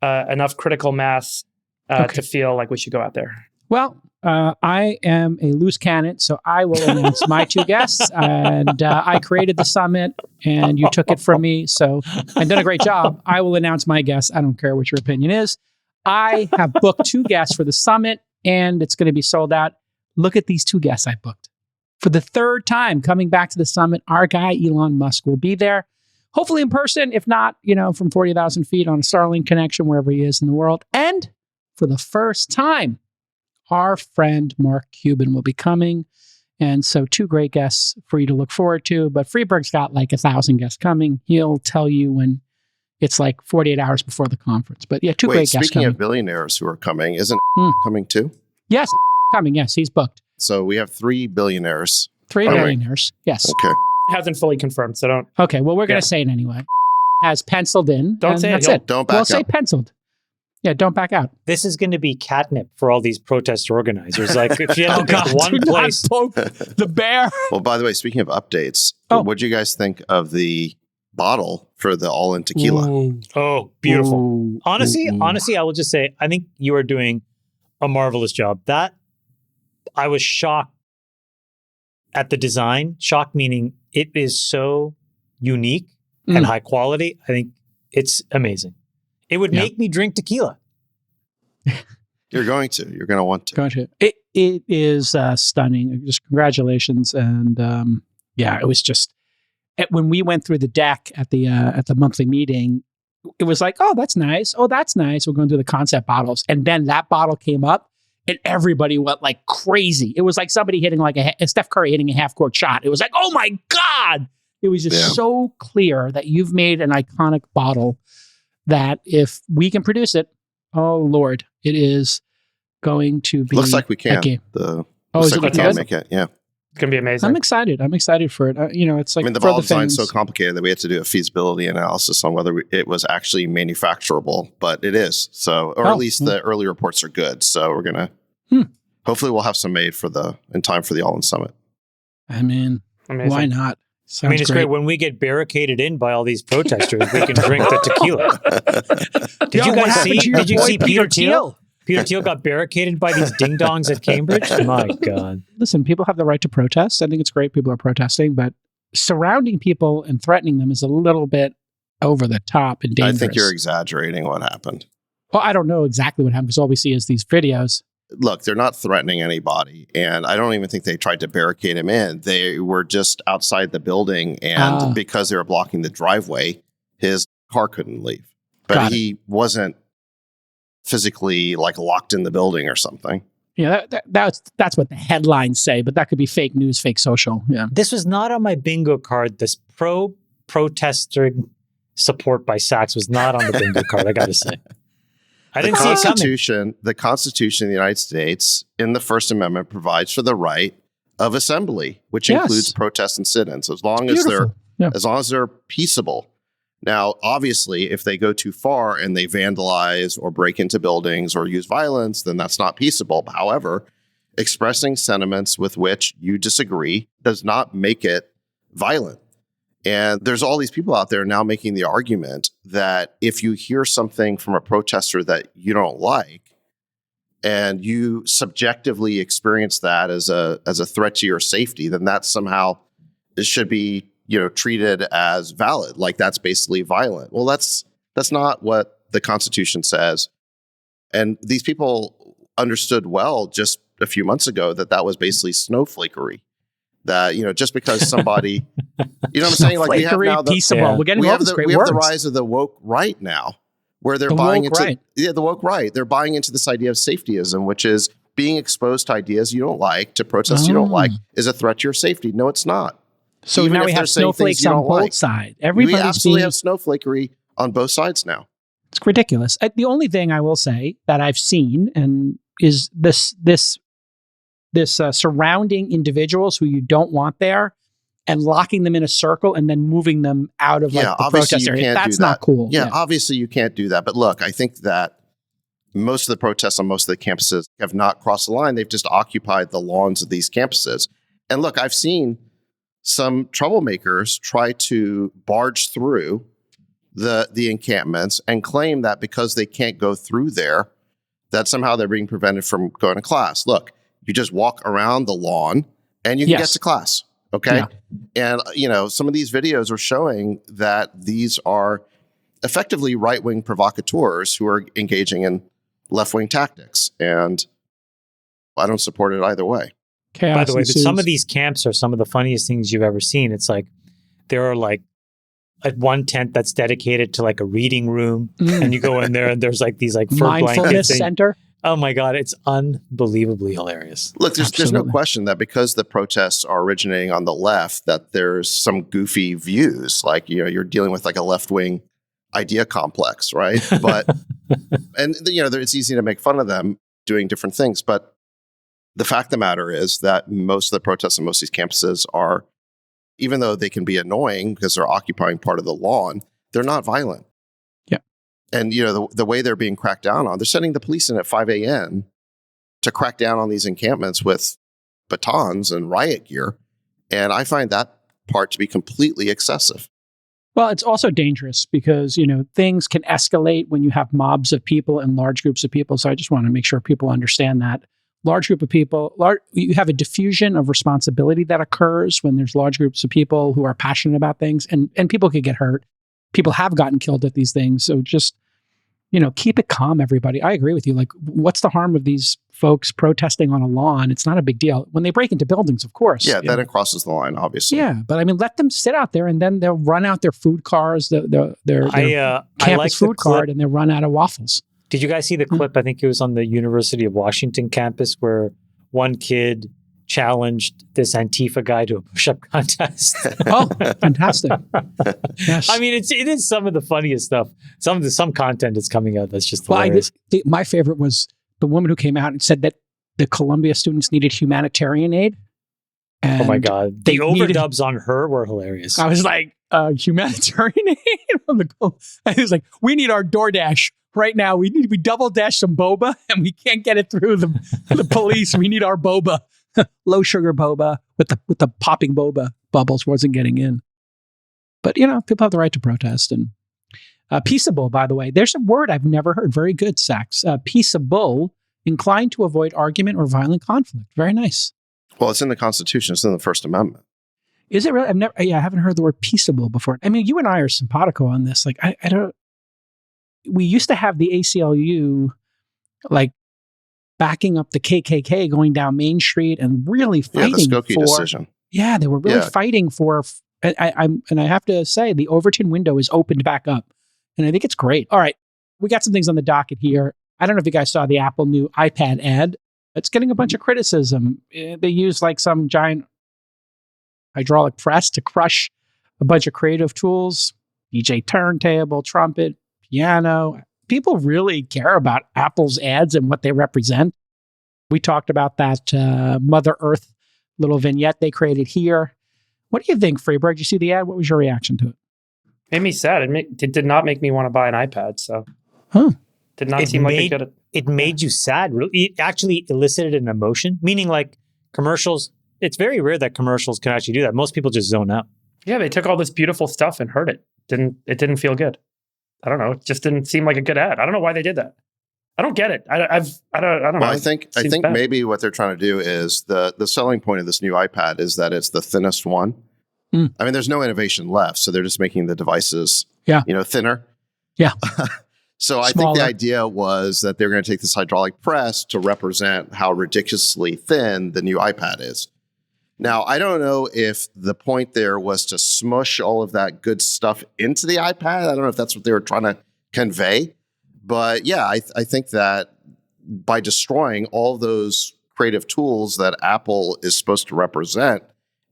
enough critical mass to feel like we should go out there. Well, I am a loose cannon, so I will announce my two guests. And I created the summit, and you took it from me. So I've done a great job. I will announce my guests. I don't care what your opinion is. I have booked two guests for the summit, and it's going to be sold out. Look at these two guests I booked. For the third time coming back to the summit, our guy, Elon Musk, will be there. Hopefully in person, if not, from 40,000 feet on a Starlink connection, wherever he is in the world. And for the first time, our friend Mark Cuban will be coming. And so two great guests for you to look forward to. But Freeberg's got like 1,000 guests coming. He'll tell you when it's like 48 hours before the conference. But yeah, great guests speaking coming. of billionaires who are coming, isn't coming too? Yes, coming. Yes, he's booked. So we have 3 billionaires. 3 coming. billionaires. Yes. Okay. Hasn't fully confirmed, so don't. Okay, well, we're going to say it anyway. Has penciled in. Don't and say it. that's it. Don't back We'll up. say penciled. Yeah, don't back out. This is going to be catnip for all these protest organizers. Like, if you have to pick one do not place, poke the bear. Well, by the way, speaking of updates, Oh. what do you guys think of the bottle for the All In Tequila? oh, beautiful. Ooh. Honestly, Ooh. I will just say, I think you are doing a marvelous job. That I was shocked at the design. Shocked meaning it is so unique and high quality. I think it's amazing. It would make me drink tequila. You're going to. You're going to want to. Gotcha. It is stunning. Just congratulations. And it was just when we went through the deck at the monthly meeting, it was like, oh, that's nice. Oh, that's nice. We're going through the concept bottles. And then that bottle came up and everybody went like crazy. It was like somebody hitting like a Steph Curry hitting a half-court shot. It was like, oh my God. It was just so clear that you've made an iconic bottle that if we can produce it, oh Lord, it is going to be. Looks like we can. a game. Looks is like it we looking can good? make it. Yeah. It's going to be amazing. I'm excited. I'm excited for it. It's like The for bottle the design is fans. so complicated that we had to do a feasibility analysis on whether it was actually manufacturable, but it is. So, or at least the early reports are good. So we're going to, hopefully we'll have some made in time for the All In Summit. I mean, Amazing. why not? Sounds It's great. When we get barricaded in by all these protesters, we can drink the tequila. Did Yo, you what guys happened see? to your Did you boy see Peter Peter Thiel? Peter Thiel got barricaded by these ding dongs at Cambridge. My God! Listen, people have the right to protest. I think it's great people are protesting, but surrounding people and threatening them is a little bit over the top and dangerous. I think you're exaggerating what happened. Well, I don't know exactly what happened because all we see is these videos. Look, they're not threatening anybody. And I don't even think they tried to barricade him in. They were just outside the building. And because they were blocking the driveway, his car couldn't leave. But he wasn't physically like locked in the building or something. Yeah, that's what the headlines say, but that could be fake news, fake social. Yeah. This was not on my bingo card. This protester support by Sachs was not on the bingo card, I got to say. I didn't see it coming. The Constitution of the United States in the First Amendment provides for the right of assembly, which includes protest and sit-ins, as long as they're peaceable. Now, obviously, if they go too far and they vandalize or break into buildings or use violence, then that's not peaceable. However, expressing sentiments with which you disagree does not make it violent. And there's all these people out there now making the argument that if you hear something from a protester that you don't like, and you subjectively experience that as a threat to your safety, then that somehow should be treated as valid. Like that's basically violent. Well, that's not what the Constitution says. And these people understood well just a few months ago that was basically snowflakery. That just because somebody, what I'm saying, like we have now peaceable. We're getting all these great words. We have the rise of the woke right now, where they're buying into the woke right. They're buying into this idea of safetyism, which is being exposed to ideas you don't like, to protests you don't like, is a threat to your safety. No, it's not. So Even now if we they're have saying snowflakes things you on don't both like. sides. We Everybody's absolutely being, have snowflakery on both sides now. it's ridiculous. The only thing I will say that I've seen and is this surrounding individuals who you don't want there and locking them in a circle and then moving them out of the protest area. That's not cool. Yeah, obviously you can't do that. But look, I think that most of the protests on most of the campuses have not crossed the line. They've just occupied the lawns of these campuses. And look, I've seen some troublemakers try to barge through the encampments and claim that because they can't go through there, that somehow they're being prevented from going to class. Look, you just walk around the lawn and you can get to class. Okay. Yeah. And, some of these videos are showing that these are effectively right-wing provocateurs who are engaging in left-wing tactics. And I don't support it either way. Chaos By the way, ensues. some of these camps are some of the funniest things you've ever seen. It's like there are one tent that's dedicated to like a reading room, and you go in there and there's like these like fur mindfulness blankets. center. Oh my God, it's unbelievably hilarious. Look, there's no question that because the protests are originating on the left, that there's some goofy views. Like, you're dealing with like a left-wing idea complex, right? But, and it's easy to make fun of them doing different things. But the fact of the matter is that most of the protests on most of these campuses are, even though they can be annoying because they're occupying part of the lawn, they're not violent. And, the way they're being cracked down on, they're sending the police in at 5 a.m. to crack down on these encampments with batons and riot gear. And I find that part to be completely excessive. Well, it's also dangerous because, things can escalate when you have mobs of people and large groups of people. So I just want to make sure people understand that. Large group of people, you have a diffusion of responsibility that occurs when there's large groups of people who are passionate about things, and people could get hurt. People have gotten killed at these things. So just, keep it calm, everybody. I agree with you. Like, what's the harm of these folks protesting on a lawn? It's not a big deal. When they break into buildings, of course. Yeah, then it crosses the line, obviously. Yeah, but let them sit out there and then they'll run out their food cars, their campus food cart, and they'll run out of waffles. Did you guys see the clip? I think it was on the University of Washington campus where one kid challenged this Antifa guy to a push-up contest. Oh, fantastic. Yes. I mean, it is some of the funniest stuff. Some content is coming out that's just hilarious. My favorite was the woman who came out and said that the Columbia students needed humanitarian aid. Oh my God. The overdubs on her were hilarious. I was like, humanitarian aid? I was like, we need our DoorDash. Right now, we double dash some boba, and we can't get it through the police. We need our boba, low sugar boba with the popping boba bubbles wasn't getting in. But people have the right to protest. And peaceable, by the way, there's a word I've never heard. Very good, Sachs. Peaceable, inclined to avoid argument or violent conflict. Very nice. Well, it's in the Constitution. It's in the First Amendment. Is it really? I haven't heard the word peaceable before. I mean, you and I are simpatico on this. Like, I don't. We used to have the ACLU, like, backing up the KKK going down Main Street and really fighting the Skokie decision. Yeah, they were really fighting for. And I have to say, the Overton window is opened back up, and I think it's great. All right, we got some things on the docket here. I don't know if you guys saw the Apple new iPad ad. It's getting a bunch of criticism. They use like some giant hydraulic press to crush a bunch of creative tools, DJ turntable, trumpet, piano. People really care about Apple's ads and what they represent. We talked about that Mother Earth little vignette they created here. What do you think, Freeberg? Did you see the ad? What was your reaction to it? Made me sad. It did not make me want to buy an iPad. So, did not seem like a good. It made you sad. It actually elicited an emotion, meaning like commercials. It's very rare that commercials can actually do that. Most people just zone out. Yeah, they took all this beautiful stuff and heard it. It didn't feel good. I don't know. It just didn't seem like a good ad. I don't know why they did that. I don't get it. I don't know. Well, I think bad. maybe what they're trying to do is the selling point of this new iPad is that it's the thinnest one. I mean, there's no innovation left, so they're just making the devices, thinner. Yeah. So I think the idea was that they're going to take this hydraulic press to represent how ridiculously thin the new iPad is. Now, I don't know if the point there was to smush all of that good stuff into the iPad. I don't know if that's what they were trying to convey. But yeah, I think that by destroying all those creative tools that Apple is supposed to represent,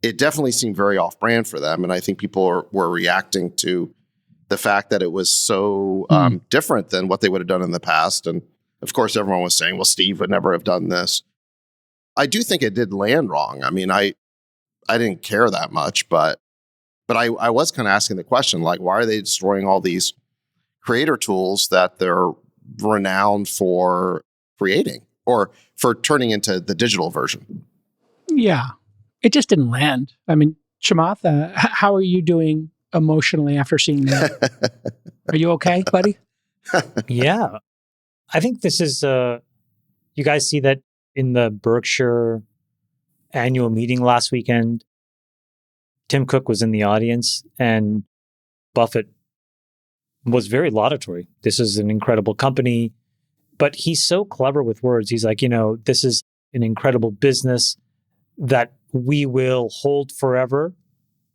it definitely seemed very off-brand for them. And I think people were reacting to the fact that it was so different than what they would have done in the past. And of course, everyone was saying, well, Steve would never have done this. I do think it did land wrong. I mean, I didn't care that much, but I was kind of asking the question, like, why are they destroying all these creator tools that they're renowned for creating or for turning into the digital version? Yeah, it just didn't land. I mean, Chamath, how are you doing emotionally after seeing that? Are you okay, buddy? Yeah. I think this is, you guys see that in the Berkshire annual meeting last weekend. Tim Cook was in the audience and Buffett was very laudatory. This is an incredible company, but he's so clever with words. He's like, this is an incredible business that we will hold forever,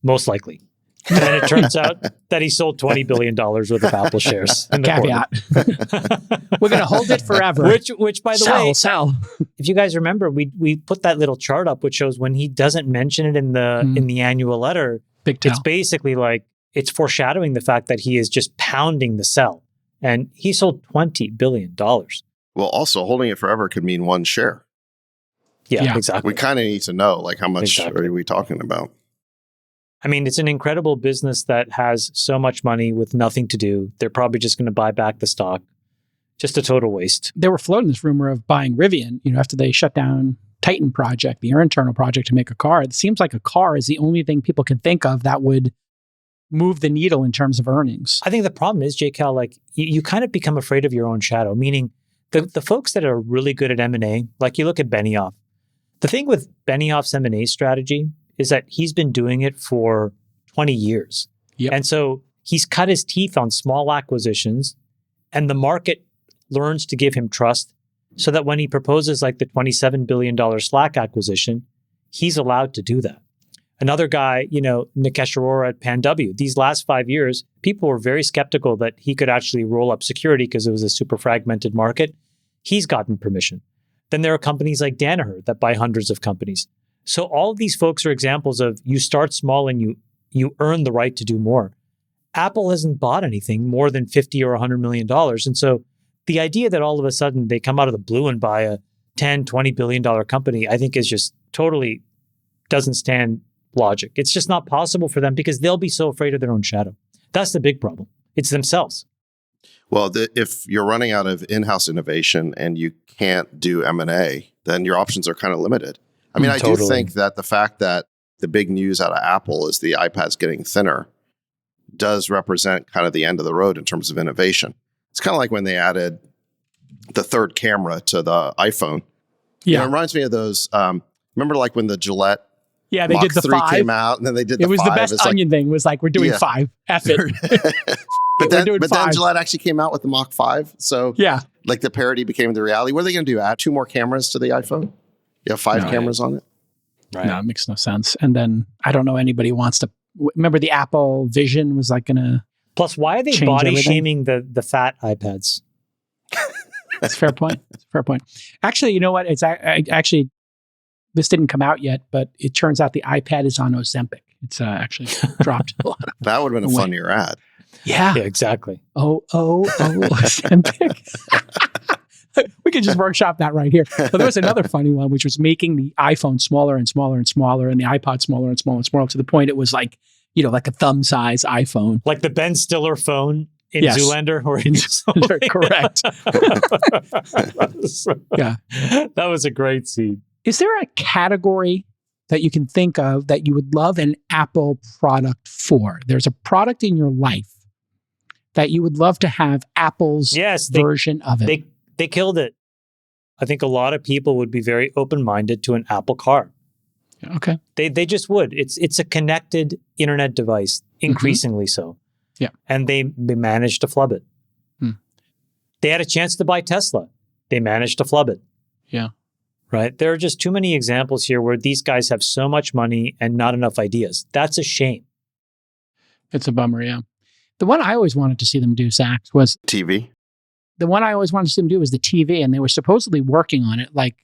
most likely. And then it turns out that he sold $20 billion worth of Apple shares. In the caveat. We're going to hold it forever. Which by the way, sell. If you guys remember, we put that little chart up, which shows when he doesn't mention it in the annual letter, it's basically like, it's foreshadowing the fact that he is just pounding the sell. And he sold $20 billion. Well, also holding it forever could mean one share. Yeah, exactly. We kind of need to know, like, how much are we talking about? I mean, it's an incredible business that has so much money with nothing to do. They're probably just going to buy back the stock. Just a total waste. They were floating this rumor of buying Rivian, after they shut down Titan project, their internal project to make a car. It seems like a car is the only thing people can think of that would move the needle in terms of earnings. I think the problem is, J-Cal, like you kind of become afraid of your own shadow, meaning the folks that are really good at M&A, like you look at Benioff. The thing with Benioff's M&A strategy is that he's been doing it for 20 years. Yep. And so he's cut his teeth on small acquisitions and the market learns to give him trust so that when he proposes like the $27 billion Slack acquisition, he's allowed to do that. Another guy, Nikesh Arora at PanW, these last 5 years, people were very skeptical that he could actually roll up security because it was a super fragmented market. He's gotten permission. Then there are companies like Danaher that buy hundreds of companies. So all of these folks are examples of you start small and you earn the right to do more. Apple hasn't bought anything more than $50 or $100 million. And so the idea that all of a sudden they come out of the blue and buy a $10, $20 billion company, I think is just totally doesn't stand logic. It's just not possible for them because they'll be so afraid of their own shadow. That's the big problem. It's themselves. Well, if you're running out of in-house innovation and you can't do M&A, then your options are kind of limited. I mean, I do think that the fact that the big news out of Apple is the iPad's getting thinner does represent kind of the end of the road in terms of innovation. It's kind of like when they added the third camera to the iPhone. Yeah. It reminds me of those, remember like when the Gillette they Mach did the 3 5 came out and then they did the 5. It was the best onion thing was like, we're doing 5. F it. But then Gillette actually came out with the Mach 5. So like the parody became the reality. What are they going to do? Add 2 more cameras to the iPhone? You have 5 cameras on it? Right. No, it makes no sense. And then I don't know anybody wants to remember the Apple Vision was like going to. Plus, why are they body shaming the fat iPads? That's a fair point. That's a fair point. Actually, you know what? It's actually this didn't come out yet, but it turns out the iPad is on Ozempic. It's actually dropped a lot. That would have been a funnier ad. Yeah. Yeah, exactly. Ozempic. We could just workshop that right here. But there was another funny one, which was making the iPhone smaller and smaller and smaller, and the iPod smaller and smaller and smaller, to the point it was like like a thumb size iPhone. Like the Ben Stiller phone in Yes. Zoolander. Correct. Yeah. That was a great scene. Is there a category that you can think of that you would love an Apple product for? There's a product in your life that you would love to have Apple's version of it. They killed it. I think a lot of people would be very open-minded to an Apple Car. Okay. They just would. It's a connected internet device, increasingly so. Yeah. And they managed to flub it. They had a chance to buy Tesla. They managed to flub it. Yeah. Right? There are just too many examples here where these guys have so much money and not enough ideas. That's a shame. It's a bummer, yeah. The one I always wanted to see them do, Sachs, was TV. the one I always wanted to see them do was the TV, and they were supposedly working on it, like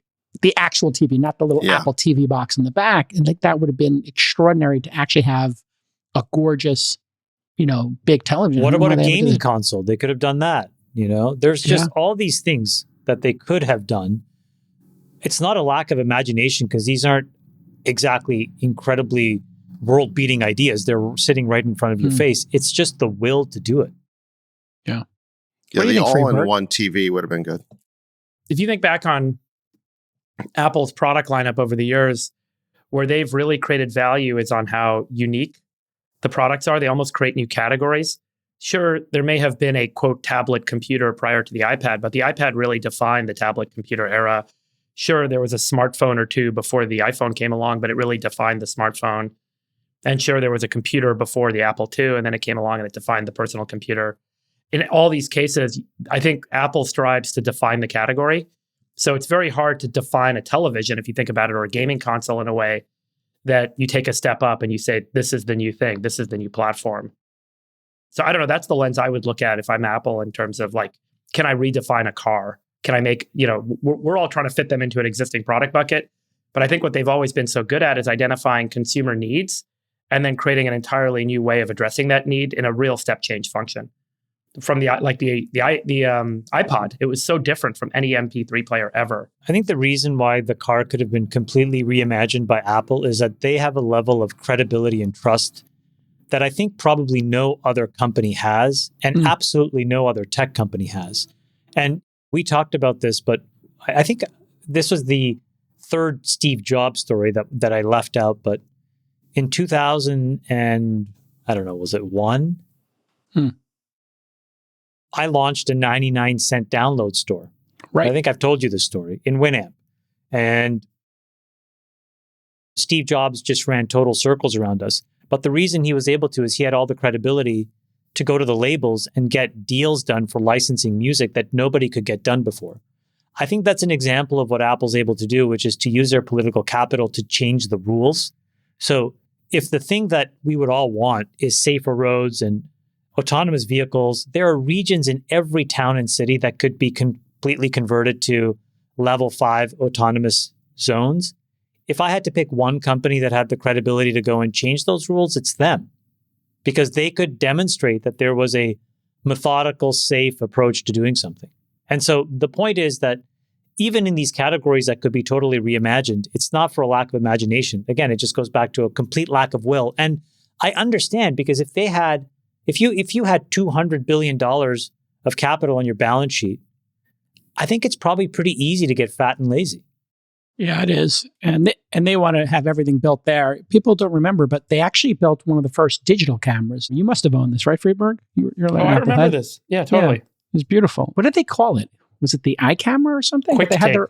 the actual TV, not the little Apple TV box in the back. And like that would have been extraordinary to actually have a gorgeous, big television. What about a gaming console? They could have done that. There's just all these things that they could have done. It's not a lack of imagination because these aren't exactly incredibly world-beating ideas. They're sitting right in front of your face. It's just the will to do it. Yeah. Yeah, What do you the think, all-in-one TV would have been good. If you think back on Apple's product lineup over the years, where they've really created value is on how unique the products are. They almost create new categories. Sure, there may have been a, quote, tablet computer prior to the iPad, but the iPad really defined the tablet computer era. Sure, there was a smartphone or two before the iPhone came along, but it really defined the smartphone. And sure, there was a computer before the Apple II, and then it came along and it defined the personal computer. In all these cases, I think Apple strives to define the category. So it's very hard to define a television, if you think about it, or a gaming console in a way that you take a step up and you say, this is the new thing, this is the new platform. So I don't know, that's the lens I would look at if I'm Apple in terms of like, can I redefine a car? Can I make, we're all trying to fit them into an existing product bucket. But I think what they've always been so good at is identifying consumer needs and then creating an entirely new way of addressing that need in a real step change function. From the iPod, it was so different from any MP3 player ever. I think the reason why the car could have been completely reimagined by Apple is that they have a level of credibility and trust that I think probably no other company has, and absolutely no other tech company has. And we talked about this, but I think this was the third Steve Jobs story that I left out. But in 2000 and I don't know, was it one? I launched a 99-cent download store. Right. I think I've told you this story in Winamp. And Steve Jobs just ran total circles around us. But the reason he was able to is he had all the credibility to go to the labels and get deals done for licensing music that nobody could get done before. I think that's an example of what Apple's able to do, which is to use their political capital to change the rules. So if the thing that we would all want is safer roads and autonomous vehicles, there are regions in every town and city that could be completely converted to level 5 autonomous zones. If I had to pick one company that had the credibility to go and change those rules, it's them. Because they could demonstrate that there was a methodical, safe approach to doing something. And so the point is that even in these categories that could be totally reimagined, it's not for a lack of imagination. Again, it just goes back to a complete lack of will. And I understand, because if you had $200 billion of capital on your balance sheet, I think it's probably pretty easy to get fat and lazy. Yeah, it is. And they want to have everything built there. People don't remember, but they actually built one of the first digital cameras. You must have owned this, right, Friedberg? You're like I remember this. Yeah, totally. Yeah, it was beautiful. What did they call it? Was it the iCamera or something? Quick They had Take.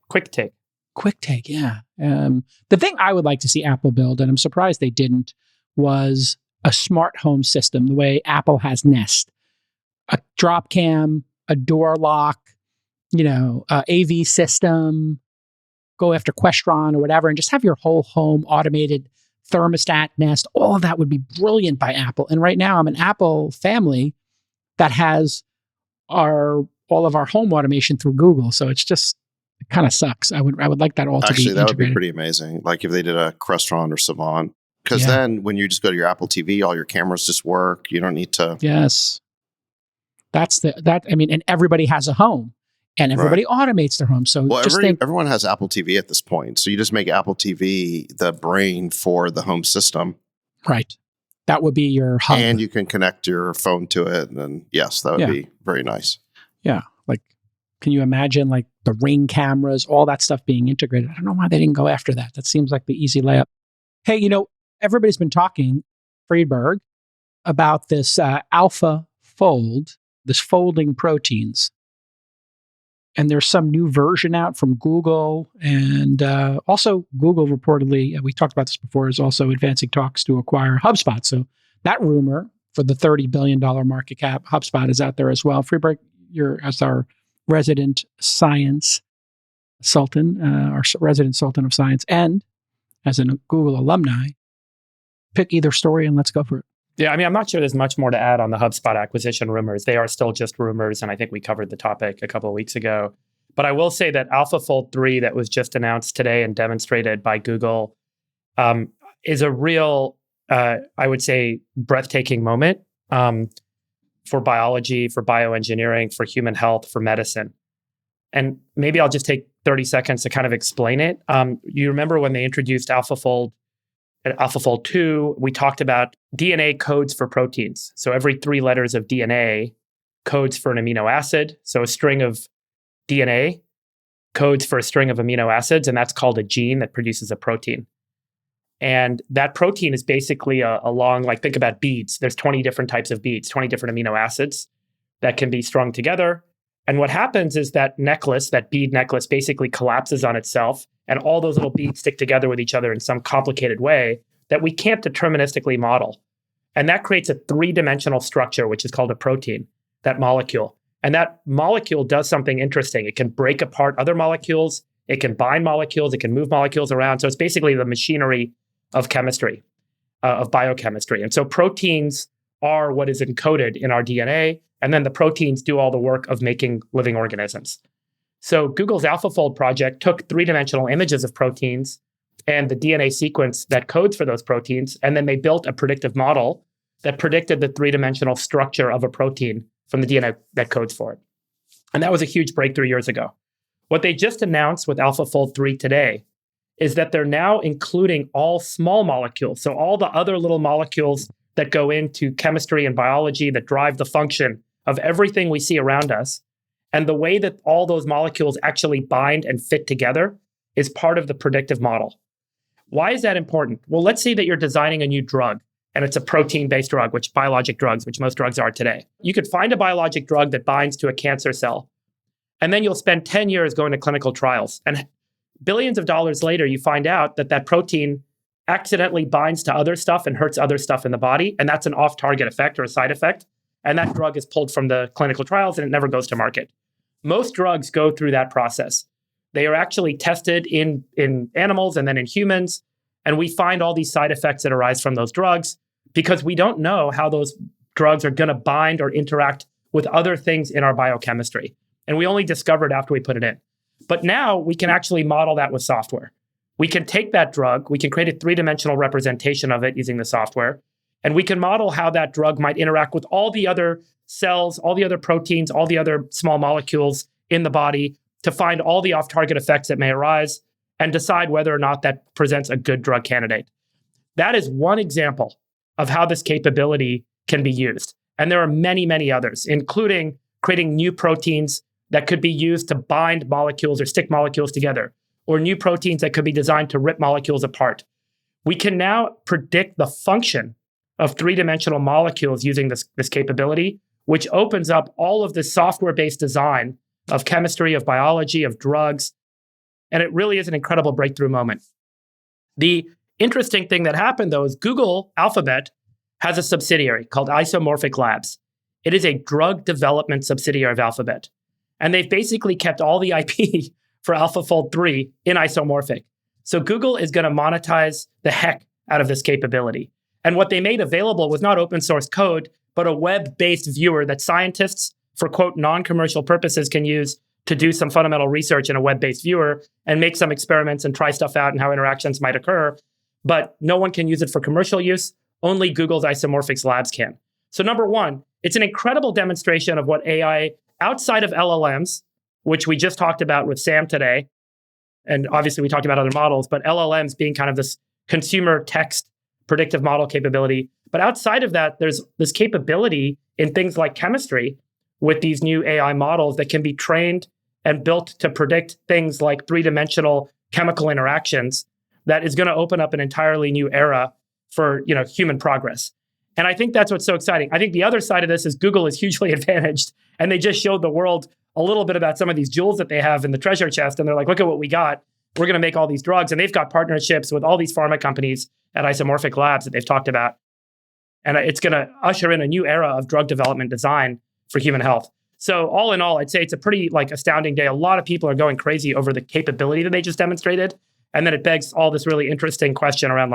Quick Take. Quick Take, yeah. The thing I would like to see Apple build, and I'm surprised they didn't, was a smart home system, the way Apple has Nest. A drop cam, a door lock, AV system, go after Questron or whatever, and just have your whole home automated thermostat, Nest. All of that would be brilliant by Apple. And right now I'm an Apple family that has all of our home automation through Google. So it kind of sucks. I would like that all to be Actually, that would be integrated. pretty amazing. Like if they did a Crestron or Savant. Because then when you just go to your Apple TV, all your cameras just work. You don't need to. Yes. And everybody has a home. And everybody automates their home. So everyone has Apple TV at this point. So you just make Apple TV the brain for the home system. Right. That would be your hub. And you can connect your phone to it. And then, yes, that would be very nice. Yeah. Like, can you imagine like the Ring cameras, all that stuff being integrated? I don't know why they didn't go after that. That seems like the easy layup. Hey, everybody's been talking, Friedberg, about this AlphaFold, this folding proteins. And there's some new version out from Google. And also Google reportedly, we talked about this before, is also advancing talks to acquire HubSpot. So that rumor for the $30 billion market cap, HubSpot is out there as well. Friedberg, you're as our resident science sultan, our resident sultan of science, and as a Google alumni, pick either story and let's go for it. Yeah, I mean, I'm not sure there's much more to add on the HubSpot acquisition rumors. They are still just rumors, and I think we covered the topic a couple of weeks ago. But I will say that AlphaFold 3 that was just announced today and demonstrated by Google is a real, I would say, breathtaking moment for biology, for bioengineering, for human health, for medicine. And maybe I'll just take 30 seconds to kind of explain it. You remember when they introduced AlphaFold, at AlphaFold 2, we talked about DNA codes for proteins. So every 3 letters of DNA codes for an amino acid. So a string of DNA codes for a string of amino acids, and that's called a gene that produces a protein. And that protein is basically a long, like think about beads. There's 20 different types of beads, 20 different amino acids that can be strung together. And what happens is that necklace, that bead necklace, basically collapses on itself, and all those little beads stick together with each other in some complicated way that we can't deterministically model. And that creates a 3-dimensional structure, which is called a protein, that molecule. And that molecule does something interesting. It can break apart other molecules. It can bind molecules. It can move molecules around. So it's basically the machinery of chemistry, of biochemistry. And so proteins are what is encoded in our DNA. And then the proteins do all the work of making living organisms. So Google's AlphaFold project took 3-dimensional images of proteins and the DNA sequence that codes for those proteins, and then they built a predictive model that predicted the 3-dimensional structure of a protein from the DNA that codes for it. And that was a huge breakthrough years ago. What they just announced with AlphaFold 3 today is that they're now including all small molecules, so all the other little molecules that go into chemistry and biology that drive the function of everything we see around us. And the way that all those molecules actually bind and fit together is part of the predictive model. Why is that important? Well, let's say that you're designing a new drug and it's a protein-based drug, which biologic drugs, which most drugs are today. You could find a biologic drug that binds to a cancer cell, and then you'll spend 10 years going to clinical trials. And billions of dollars later, you find out that that protein accidentally binds to other stuff and hurts other stuff in the body. And that's an off-target effect or a side effect. And that drug is pulled from the clinical trials and it never goes to market. Most drugs go through that process. They are actually tested in animals and then in humans. And we find all these side effects that arise from those drugs because we don't know how those drugs are going to bind or interact with other things in our biochemistry. And we only discovered after we put it in. But now we can actually model that with software. We can take that drug, we can create a 3-dimensional representation of it using the software, and we can model how that drug might interact with all the other cells, all the other proteins, all the other small molecules in the body to find all the off-target effects that may arise and decide whether or not that presents a good drug candidate. That is one example of how this capability can be used. And there are many, many others, including creating new proteins that could be used to bind molecules or stick molecules together, or new proteins that could be designed to rip molecules apart. We can now predict the function of 3-dimensional molecules using this capability, which opens up all of this software-based design of chemistry, of biology, of drugs. And it really is an incredible breakthrough moment. The interesting thing that happened, though, is Google Alphabet has a subsidiary called Isomorphic Labs. It is a drug development subsidiary of Alphabet. And they've basically kept all the IP for AlphaFold 3 in Isomorphic. So Google is going to monetize the heck out of this capability. And what they made available was not open source code, but a web-based viewer that scientists, for quote, non-commercial purposes, can use to do some fundamental research in a web-based viewer and make some experiments and try stuff out and how interactions might occur. But no one can use it for commercial use. Only Google's Isomorphic Labs can. So number one, it's an incredible demonstration of what AI outside of LLMs, which we just talked about with Sam today, and obviously we talked about other models, but LLMs being kind of this consumer text predictive model capability. But outside of that, there's this capability in things like chemistry with these new AI models that can be trained and built to predict things like three-dimensional chemical interactions that is going to open up an entirely new era for human progress. And I think that's what's so exciting. I think the other side of this is Google is hugely advantaged, and they just showed the world a little bit about some of these jewels that they have in the treasure chest. And they're like, look at what we got. We're going to make all these drugs. And they've got partnerships with all these pharma companies at Isomorphic Labs that they've talked about. And it's going to usher in a new era of drug development design for human health. So all in all, I'd say it's a pretty astounding day. A lot of people are going crazy over the capability that they just demonstrated. And then it begs all this really interesting question around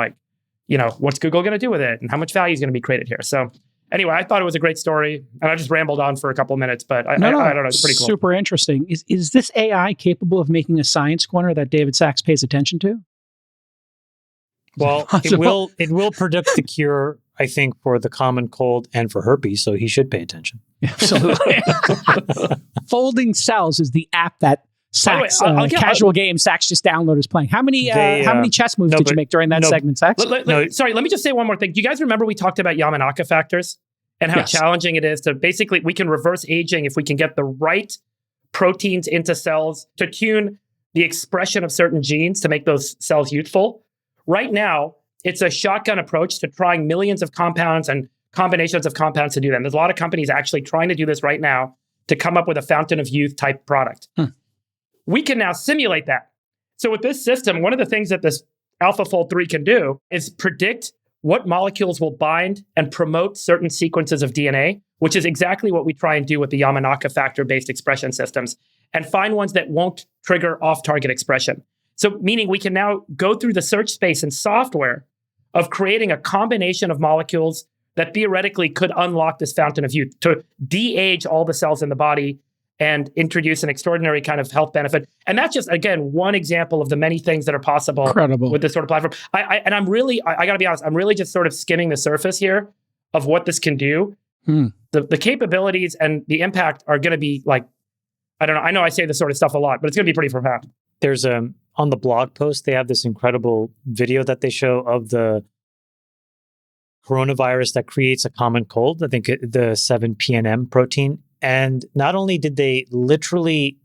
what's Google going to do with it and how much value is going to be created here. So anyway, I thought it was a great story, and I just rambled on for a couple of minutes, but I don't know, it's pretty cool. Super interesting. Is this AI capable of making a science corner that David Sachs pays attention to? Well, it will predict the cure, I think, for the common cold and for herpes, so he should pay attention. Absolutely. Folding Cells is the app that Sachs, casual game Sachs just downloaded is playing. How many chess moves did you make during that segment, Sachs? Sorry, let me just say one more thing. Do you guys remember we talked about Yamanaka factors and how challenging it is to basically, we can reverse aging if we can get the right proteins into cells to tune the expression of certain genes to make those cells youthful. Right now, it's a shotgun approach to trying millions of compounds and combinations of compounds to do them. There's a lot of companies actually trying to do this right now to come up with a fountain of youth type product. We can now simulate that. So with this system, one of the things that this AlphaFold 3 can do is predict what molecules will bind and promote certain sequences of DNA, which is exactly what we try and do with the Yamanaka factor-based expression systems, and find ones that won't trigger off-target expression. So meaning we can now go through the search space and software of creating a combination of molecules that theoretically could unlock this fountain of youth to de-age all the cells in the body and introduce an extraordinary kind of health benefit. And that's just, again, one example of the many things that are possible with this sort of platform. I got to be honest, I'm really just sort of skimming the surface here of what this can do. The capabilities and the impact are going to be I don't know. I know I say this sort of stuff a lot, but it's going to be pretty profound. There's on the blog post, they have this incredible video that they show of the coronavirus that creates a common cold. I think the 7-PNM protein. And not only did they literally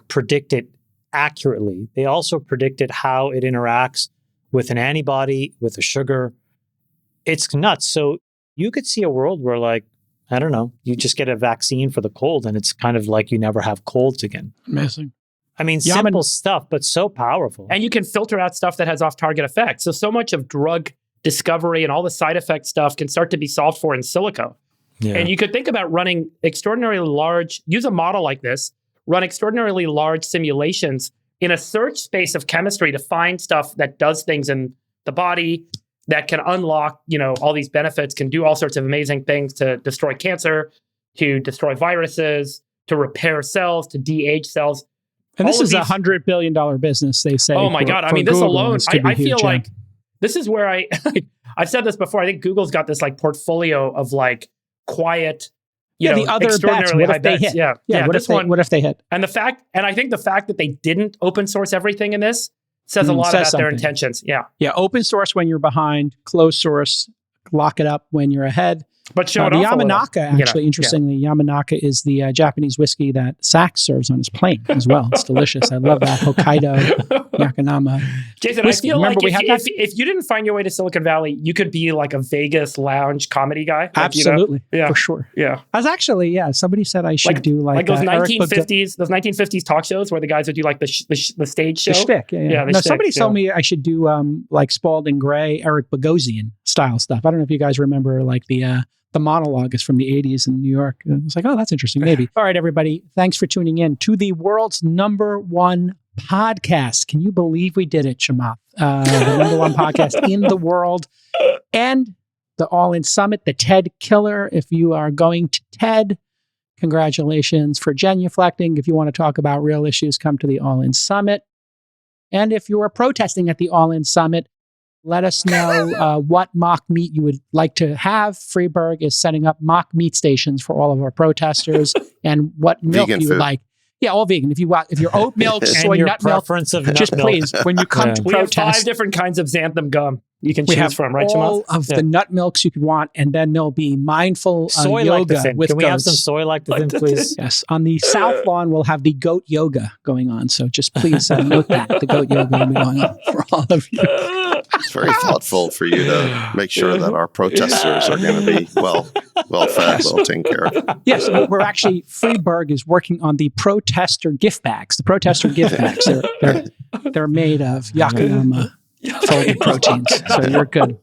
predict it accurately, they also predicted how it interacts with an antibody, with a sugar. It's nuts. So you could see a world where I don't know, you just get a vaccine for the cold and it's kind of like you never have colds again. Amazing. I mean, simple stuff, but so powerful. And you can filter out stuff that has off-target effects. So much of drug discovery and all the side effect stuff can start to be solved for in silico. Yeah. And you could think about running extraordinarily large, use a model like this, run extraordinarily large simulations in a search space of chemistry to find stuff that does things in the body that can unlock, all these benefits, can do all sorts of amazing things to destroy cancer, to destroy viruses, to repair cells, to de-age cells. And this is a $100 billion business, they say. Oh my God. I mean, this Google alone, I feel like this is where I've said this before. I think Google's got this portfolio of quiet, the other bets. What if they hit? Yeah. What if they hit? And I think the fact that they didn't open source everything in this says a lot about their intentions. Yeah. Yeah. Open source when you're behind, closed source, lock it up when you're ahead. But show it the off Yamanaka, actually, interestingly, Yamanaka is the Japanese whiskey that Sachs serves on his plane as well. It's delicious. I love that Hokkaido Yakanama. Jason, whiskey. I feel like if you didn't find your way to Silicon Valley, you could be like a Vegas lounge comedy guy. Absolutely. For sure. Yeah. I was actually, somebody said I should do those 1950s talk shows where the guys would do the stage show. The shtick. Somebody told me I should do Spalding Gray, Eric Bogosian style stuff. I don't know if you guys remember the monologue is from the 80s in New York. I was like, oh, that's interesting. Maybe. All right, everybody. Thanks for tuning in to the world's #1 podcast. Can you believe we did it, Chamath? The #1 podcast in the world. And the All In Summit, the TED Killer. If you are going to TED, congratulations for genuflecting. If you want to talk about real issues, come to the All In Summit. And if you are protesting at the All In Summit, let us know what mock meat you would like to have. Freeburg is setting up mock meat stations for all of our protesters and what milk you would like. Yeah, all vegan. If you're oat milk, And soy your nut milk, preference of nut just milk. please, when you come Yeah. to We have 5 protest, different kinds of xanthan gum you can we choose have from, right, all Chamath? of the nut milks you could want, and then there'll be mindful Soy yoga lecithin. with Can we have goats. some soy lecithin, please? Yes, on the South Lawn, we'll have the goat yoga going on. So just please note that the goat yoga will be going on for all of you. It's very thoughtful for you to make sure that our protesters are going to be well fed, well taken care of. Yes, we're actually, Freeburg is working on the protester gift bags. The protester gift bags, they're made of Yakayama folding proteins. So you're good.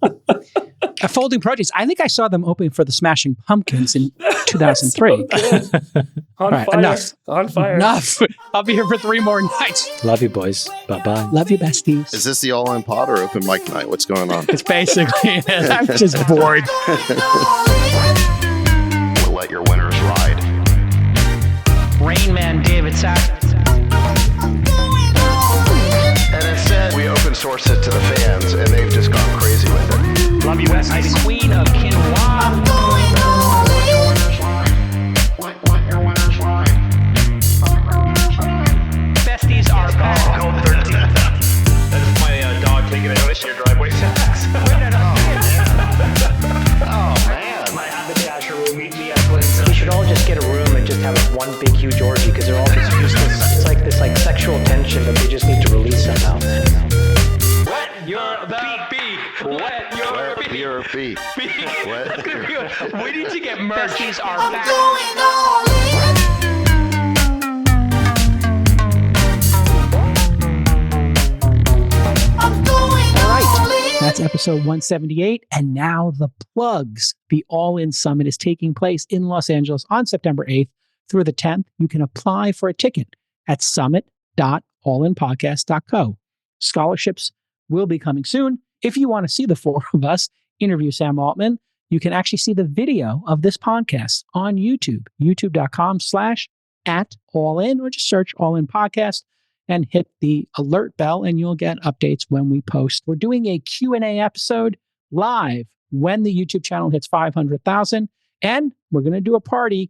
Folding proteins. I think I saw them opening for the Smashing Pumpkins in 2003. On Right, fire. enough. On fire. Enough. I'll be here for 3 more nights. Love you, boys. Bye-bye. Love you, besties. Is this the all-in pod or open mic night? What's going on? It's basically it. I'm just bored. We'll let your winners ride. Rain Man David Sachs. And instead, we open source it to the fans, and they've just gone crazy with it. Love you, besties. Queen of quinoa. Besties are back. Code 13. That is my dog taking a notice in your driveway. Oh, man. My haberdasher will meet me at Clinton. We should all just get a room and just have one big huge orgy because they're all just useless. It's like this sexual tension that they just need to release somehow. Wet your beak. Wet your beak. Your feet. We need to get merch. Besties are back. All right. That's episode 178. And now the plugs. The All In Summit is taking place in Los Angeles on September 8th through the 10th. You can apply for a ticket at summit.allinpodcast.co. Scholarships will be coming soon. If you want to see the 4 of us interview Sam Altman, you can actually see the video of this podcast on YouTube, youtube.com/@allin, or just search All In Podcast and hit the alert bell and you'll get updates when we post. We're doing a Q&A episode live when the YouTube channel hits 500,000. And we're going to do a party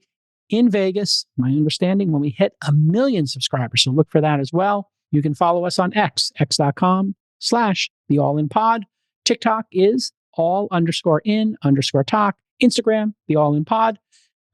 in Vegas, my understanding, when we hit 1 million subscribers. So look for that as well. You can follow us on x.com/theallinpod. TikTok is all_in_talk. Instagram, the All In Pod.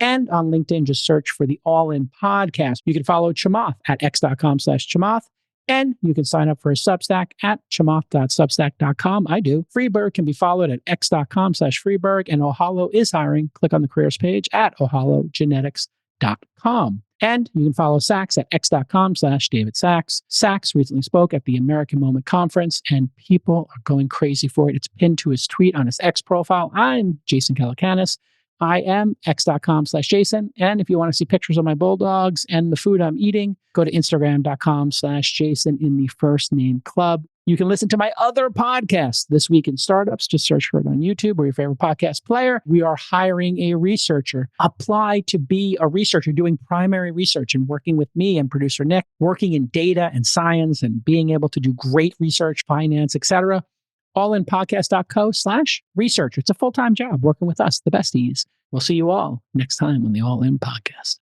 And on LinkedIn, just search for the All In Podcast. You can follow Chamath at x.com/Chamath. And you can sign up for a Substack at chamath.substack.com. I do. Freeburg can be followed at x.com/Freeburg. And Ohalo is hiring. Click on the careers page at ohalogenetics.com. And you can follow Sachs at x.com/David Sachs. Sachs recently spoke at the American Moment Conference, and people are going crazy for it. It's pinned to his tweet on his X profile. I'm Jason Calacanis. I am x.com/Jason. And if you want to see pictures of my bulldogs and the food I'm eating, go to instagram.com/Jason in the First Name Club. You can listen to my other podcast, This Week in Startups. Just search for it on YouTube or your favorite podcast player. We are hiring a researcher. Apply to be a researcher doing primary research and working with me and producer Nick, working in data and science and being able to do great research, finance, etc. allinpodcast.co/research. It's a full-time job working with us, the besties. We'll see you all next time on the All In Podcast.